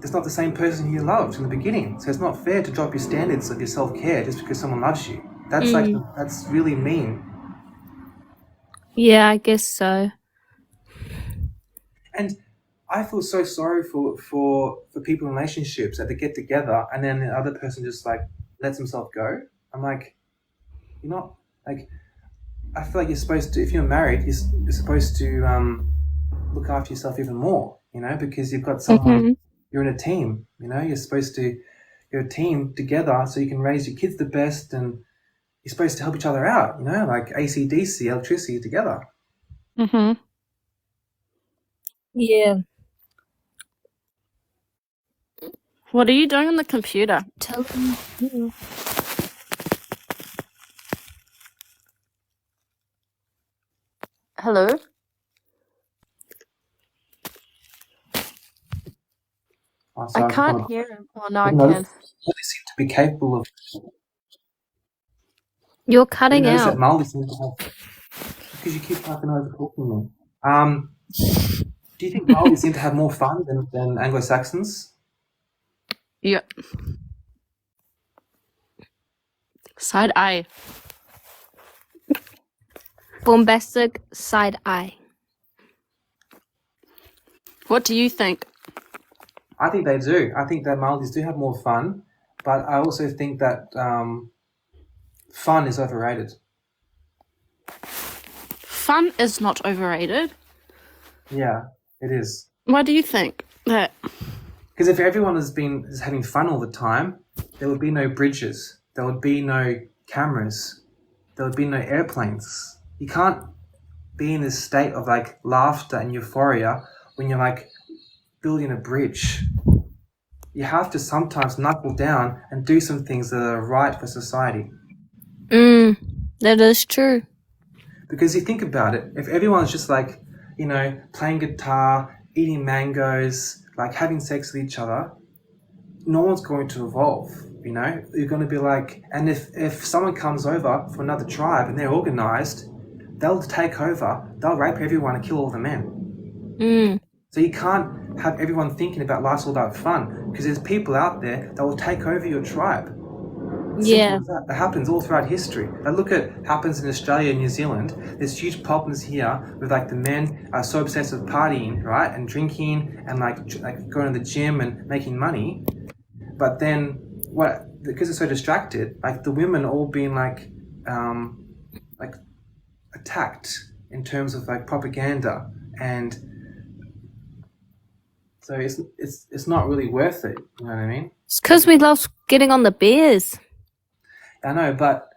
it's not the same person you loved in the beginning. So it's not fair to drop your standards of your self-care just because someone loves you. That's that's really mean. Yeah, I guess so. And I feel so sorry for people in relationships that they get together and then the other person just like lets himself go. I'm like, you're not like. I feel like you're supposed to. If you're married, you're supposed to look after yourself even more. Because you've got someone. You're in a team. You're supposed to. You're a team together, so you can raise your kids the best, and you're supposed to help each other out. Like AC/DC, electricity together. Yeah. What are you doing on the computer? Tell them. Hello? Oh, sorry, I can't hear him. Oh, no, I No. can. They seem to be capable of. You're cutting Notice out. that Maldi seems to have. Because you keep talking over talking me. Do you think Maldi seem to have more fun than Anglo-Saxons? Yeah. Side eye. Bombastic side eye. What do you think? I think they do. I think that Maldis do have more fun, but I also think that fun is overrated. Fun is not overrated. Yeah, it is. Why do you think that? Because if everyone is having fun all the time, there would be no bridges. There would be no cameras. There would be no airplanes. You can't be in this state of like laughter and euphoria when you're like building a bridge. You have to sometimes knuckle down and do some things that are right for society. That is true. Because you think about it, if everyone's just like, playing guitar, eating mangoes, like having sex with each other, no one's going to evolve, You're going to be like, and if someone comes over from another tribe and they're organized, they'll take over, they'll rape everyone and kill all the men. So you can't have everyone thinking about life's all about fun, because there's people out there that will take over your tribe. Yeah. That happens all throughout history. Like, look at what happens in Australia and New Zealand. There's huge problems here with like the men are so obsessed with partying, right, and drinking and like going to the gym and making money. But then because they're so distracted, like the women all being like attacked in terms of like propaganda, and so it's not really worth it. You know what I mean? It's because we love getting on the beers. I know, but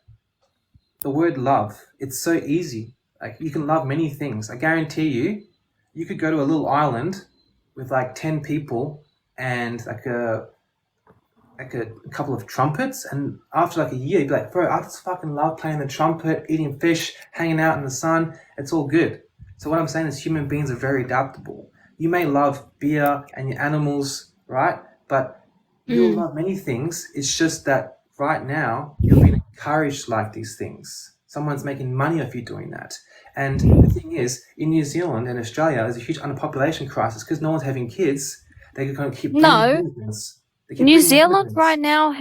the word love, it's so easy. Like, you can love many things. I guarantee you could go to a little island with like 10 people and like a couple of trumpets, and after like a year, you'd be like, bro, I just fucking love playing the trumpet, eating fish, hanging out in the sun. It's all good. So what I'm saying is human beings are very adaptable. You may love beer and your animals, right? But you'll love many things. It's just that right now, you're being encouraged to like these things. Someone's making money off you doing that. And the thing is, in New Zealand and Australia, there's a huge underpopulation crisis because no one's having kids. They kind of keep No. bringing immigrants. They keep New bringing Zealand immigrants. right now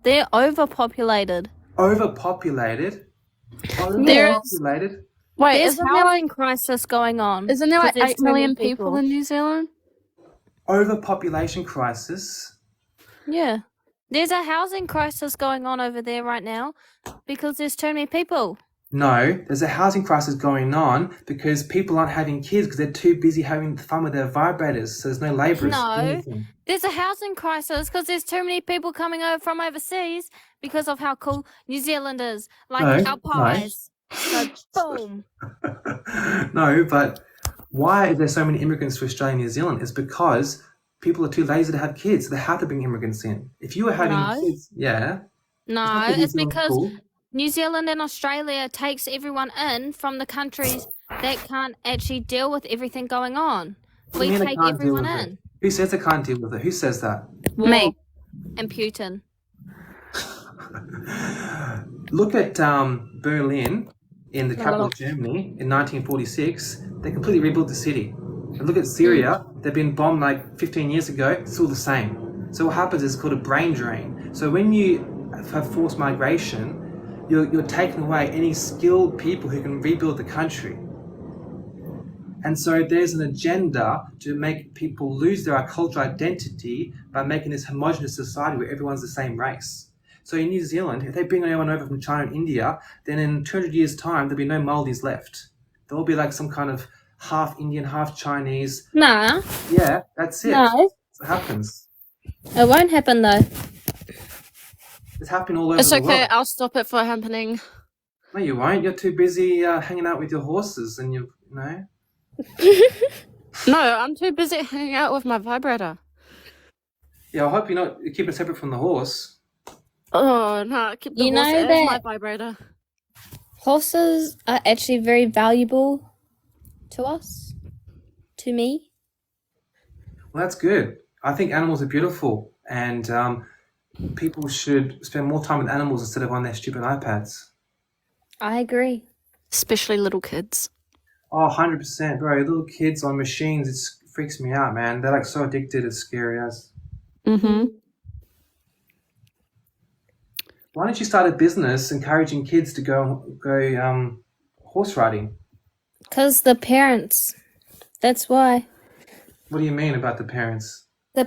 they're overpopulated. Overpopulated. There's Overpopulated. wait, There's isn't there like housing crisis going on. isn't there 'cause like there's 8 too many million people in New Zealand? Overpopulation crisis. Yeah. There's a housing crisis going on over there right now because there's too many people. No, there's a housing crisis going on because people aren't having kids because they're too busy having fun with their vibrators. So there's no labourers. No. Anything. There's a housing crisis because there's too many people coming over from overseas because of how cool New Zealand is. Like No, our pies. So, boom. No, but why is there so many immigrants to Australia and New Zealand? It's because people are too lazy to have kids. They have to bring immigrants in. If you were having No. kids, yeah. No, not that New it's Zealand's because cool. New Zealand and Australia takes everyone in from the countries that can't actually deal with everything going on. What do We you mean they take can't deal everyone with it? in. Who says they can't deal with it? Who says that? Me and Putin. Look at Berlin in the capital of Germany in 1946. They completely rebuilt the city. And look at Syria. They've been bombed like 15 years ago. It's still the same. So what happens is called a brain drain. So when you have forced migration, you're taking away any skilled people who can rebuild the country. And so there's an agenda to make people lose their cultural identity by making this homogenous society where everyone's the same race. So in New Zealand, if they bring anyone over from China and India, then in 200 years' time, there'll be no Maldives left. There'll be like some kind of half Indian, half Chinese. Nah, Yeah, that's it. no, It happens. it won't happen though. It's happening all over It's the okay, world. I'll stop it from happening. No, you won't. You're too busy hanging out with your horses and you know. No, I'm too busy hanging out with my vibrator. Yeah, I hope you keep it separate from the horse. Oh no, keep the You horse know as my that- vibrator. Horses are actually very valuable to us, to me. Well, that's good. I think animals are beautiful, and people should spend more time with animals instead of on their stupid iPads. I agree. Especially little kids. Oh, 100%, bro. Little kids on machines, it freaks me out, man. They're like so addicted, it's scary as. Mm-hmm. Why don't you start a business encouraging kids to go horse riding? Because the parents, that's why. What do you mean about the parents? The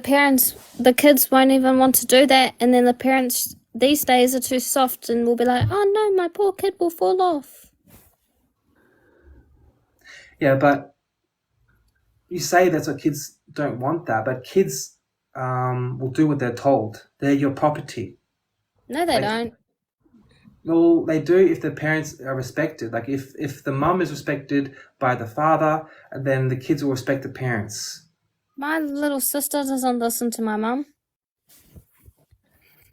kids won't even want to do that, and then the parents these days are too soft and will be like, oh no, my poor kid will fall off. Yeah, but you say that's what kids don't want that, but kids will do what they're told. They're your property. No, they don't. Well, they do if the parents are respected. Like if the mum is respected by the father, then the kids will respect the parents. My little sister doesn't listen to my mum.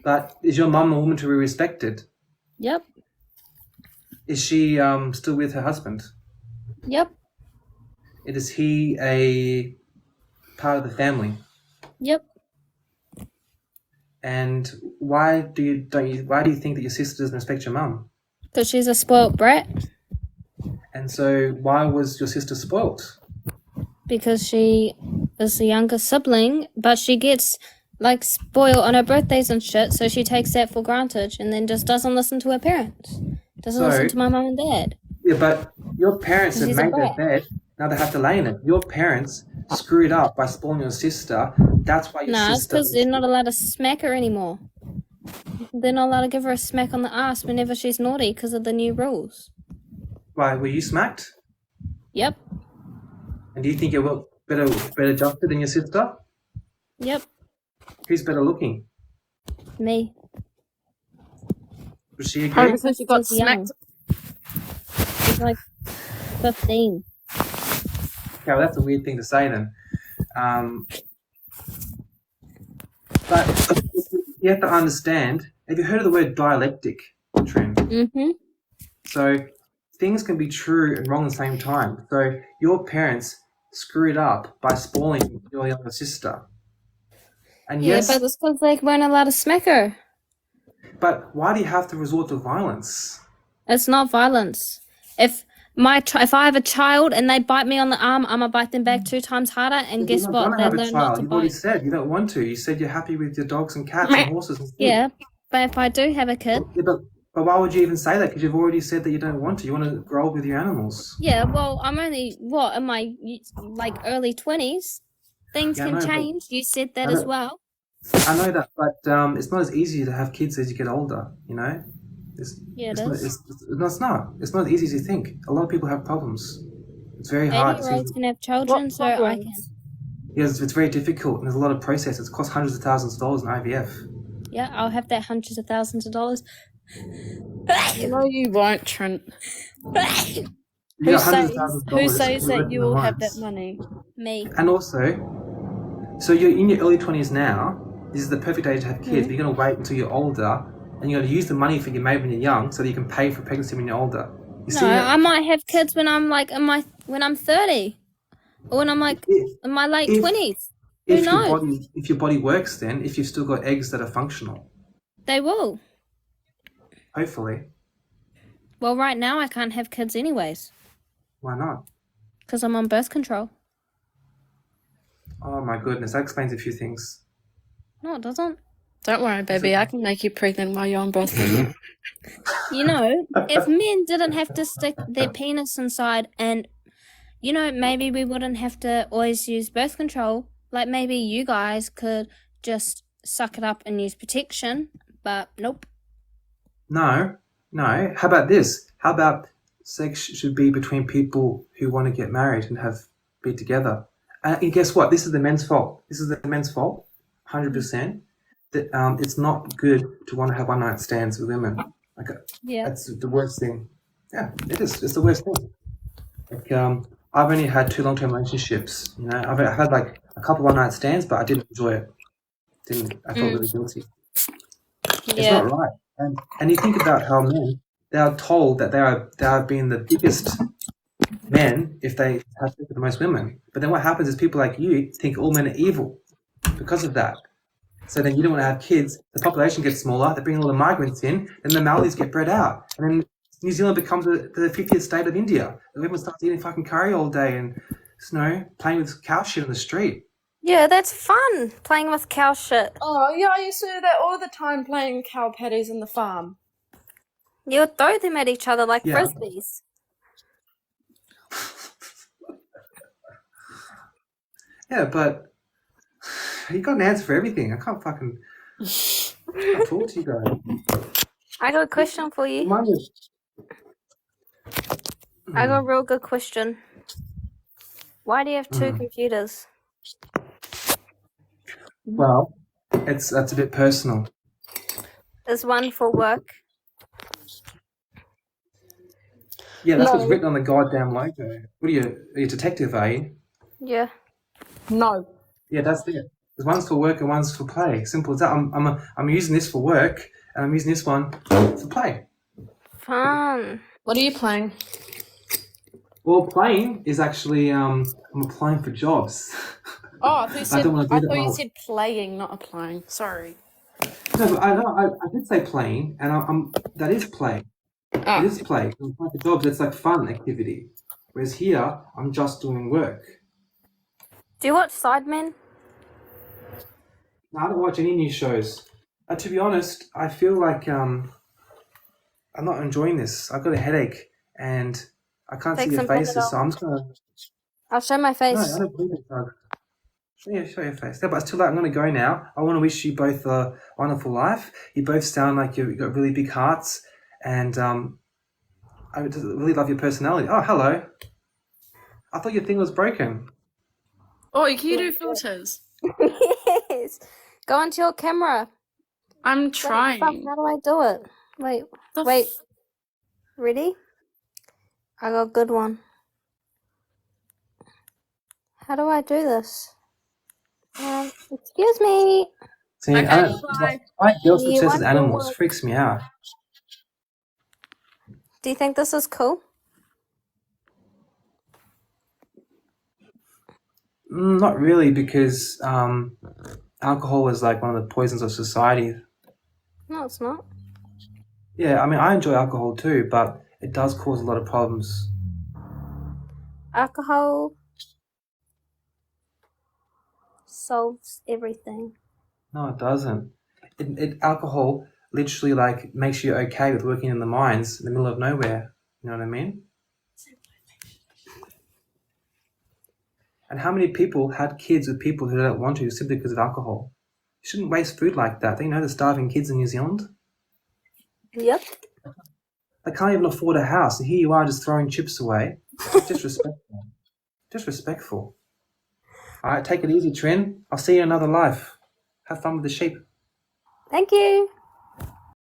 But is your mum a woman to be respected? Yep. Is she still with her husband? Yep. Is he a part of the family? Yep. And why do you think that your sister doesn't respect your mum? Because she's a spoilt brat. And so why was your sister spoilt? Because she is the younger sibling, but she gets like spoiled on her birthdays and shit, so she takes that for granted and then just doesn't listen to her parents. Doesn't So- listen to my mum and dad. Yeah, but your parents have She's a made their brat. bed. Now they have to lay in it. Your parents screwed up by spoiling your sister. That's why your Nah, it's sister. because they're not allowed to smack her anymore. They're not allowed to give her a smack on the ass whenever she's naughty because of the new rules. Why were you smacked? Yep. And do you think you're better adjusted than your sister? Yep. Who's better looking? Me. Does she agree? Probably because you got She's young. smacked. She's like 15. Okay, well, that's a weird thing to say then. But you have to understand. Have you heard of the word dialectic, Trent? Mm-hmm. So things can be true and wrong at the same time. So your parents screwed up by spoiling your younger sister. And Yeah, yes, but it's because they weren't allowed to smack her. but why do you have to resort to violence? It's not violence. If If I have a child and they bite me on the arm, I'm gonna bite them back 2 times harder. And You're guess not what? gonna They have a learn not child. to You've already bite. said you don't want to. You said you're happy with your dogs and cats and horses and sheep. Yeah, but if I do have a kid, Yeah, but why would you even say that? Because you've already said that you don't want to. You want to grow up with your animals. yeah. Well, I'm only in my like early 20s. Things Yeah, I can know, but change. You said that I as know, well. I know that, but it's not as easy to have kids as you get older. You know, it's Yeah, it it's not is. no, it's not. It's not as easy as you think. A lot of people have problems. It's very hard. 80-year-olds can have What children, so I can. problems? Yes, it's very difficult, and there's a lot of processes. It costs hundreds of thousands of dollars in IVF. Yeah, I'll have that hundreds of thousands of dollars. No, you won't, Trent. You Who got hundreds of says thousands of who dollars. says You that live you in the will have that mines. money? Me. And also, so you're in your early 20s now. This is the perfect age to have kids, but you're going to wait until you're older, and you're going to use the money for your made when you're young so that you can pay for pregnancy when you're older. You No, see that? I might have kids when I'm like when I'm 30, or when I'm like If, in my late if, 20s. Who if your knows? body works, then if you've still got eggs that are functional, They will. hopefully, Well, right now I can't have kids anyways why not? because I'm on birth control. Oh my goodness, that explains a few things. No, it doesn't. Don't worry, baby. I can make you pregnant while you're on birth control. You know, if men didn't have to stick their penis inside, and you know, maybe we wouldn't have to always use birth control. Like maybe you guys could just suck it up and use protection, but nope. No. How about this? How about sex should be between people who want to get married and be together? And guess what? This is the men's fault. 100%. That it's not good to want to have one night stands with women. Like Yeah. that's the worst thing. Yeah, it is. It's the worst thing. Like I've only had 2 long-term relationships. You know, I've had like a couple one night stands, but I didn't enjoy it. I felt really guilty. It's Yeah. not right. And you think about how men, they are told that they are being the biggest men if they have sex with the most women. But then what happens is people like you think all men are evil because of that. So then you don't want to have kids. The population gets smaller. They bring all the migrants in, and the Maoris get bred out. And then New Zealand becomes the 50th state of India. Everyone starts eating fucking curry all day and playing with cow shit in the street. Yeah, that's fun, playing with cow shit. Oh, yeah, I used to do that all the time, playing cow patties in the farm. You would throw them at each other like Yeah. frisbees. Yeah, but you got an answer for everything. I can't talk to you guys. I got a question for you. Mine is- I got a real good question. Why do you have 2 computers? Well, that's a bit personal. Is one for work? Yeah, that's what's No. written on the goddamn logo. What are you a detective, are you? Yeah. No. Yeah, that's it. There's one's for work and one's for play. Simple as that. I'm using this for work and I'm using this one for play. Fun. What are you playing? Well, playing is actually I'm applying for jobs. Oh, I thought I don't want to do that. you while- said playing, not applying. Sorry. No, but I did say playing, and that is play. Ah, It is play. I'm applying for jobs. It's like fun activity. Whereas here, I'm just doing work. Do you watch Sidemen? No, I don't watch any new shows. To be honest, I feel like I'm not enjoying this. I've got a headache and I can't Take see your some faces, Panadol. so I'm just gonna. I'll show my No, face. I don't believe it, Doug. Show your face. No, but it's too late. I'm gonna go now. I want to wish you both a wonderful life. You both sound like you've got really big hearts, and I just really love your personality. Oh, hello. I thought your thing was broken. oh, can you do filters? Yes. Go into your camera. I'm What the fuck? trying. How do I do it? Wait. The Wait. f- Ready? I got a good one. How do I do this? Excuse me. See, Okay, I don't. bye. I girls You obsessed want with to animals work? freaks me out. Do you think this is cool? Not really, because alcohol is like one of the poisons of society. No, it's not. Yeah, I mean, I enjoy alcohol too, but it does cause a lot of problems. alcohol solves everything. No, it doesn't. Alcohol literally like makes you okay with working in the mines in the middle of nowhere. You know what I mean? And how many people had kids with people who don't want to simply because of alcohol? You shouldn't waste food like that. Don't you know there's starving kids in New Zealand? Yep. They can't even afford a house, and here you are just throwing chips away. It's disrespectful. Disrespectful. All right, take it easy, Trin. I'll see you in another life. Have fun with the sheep. Thank you.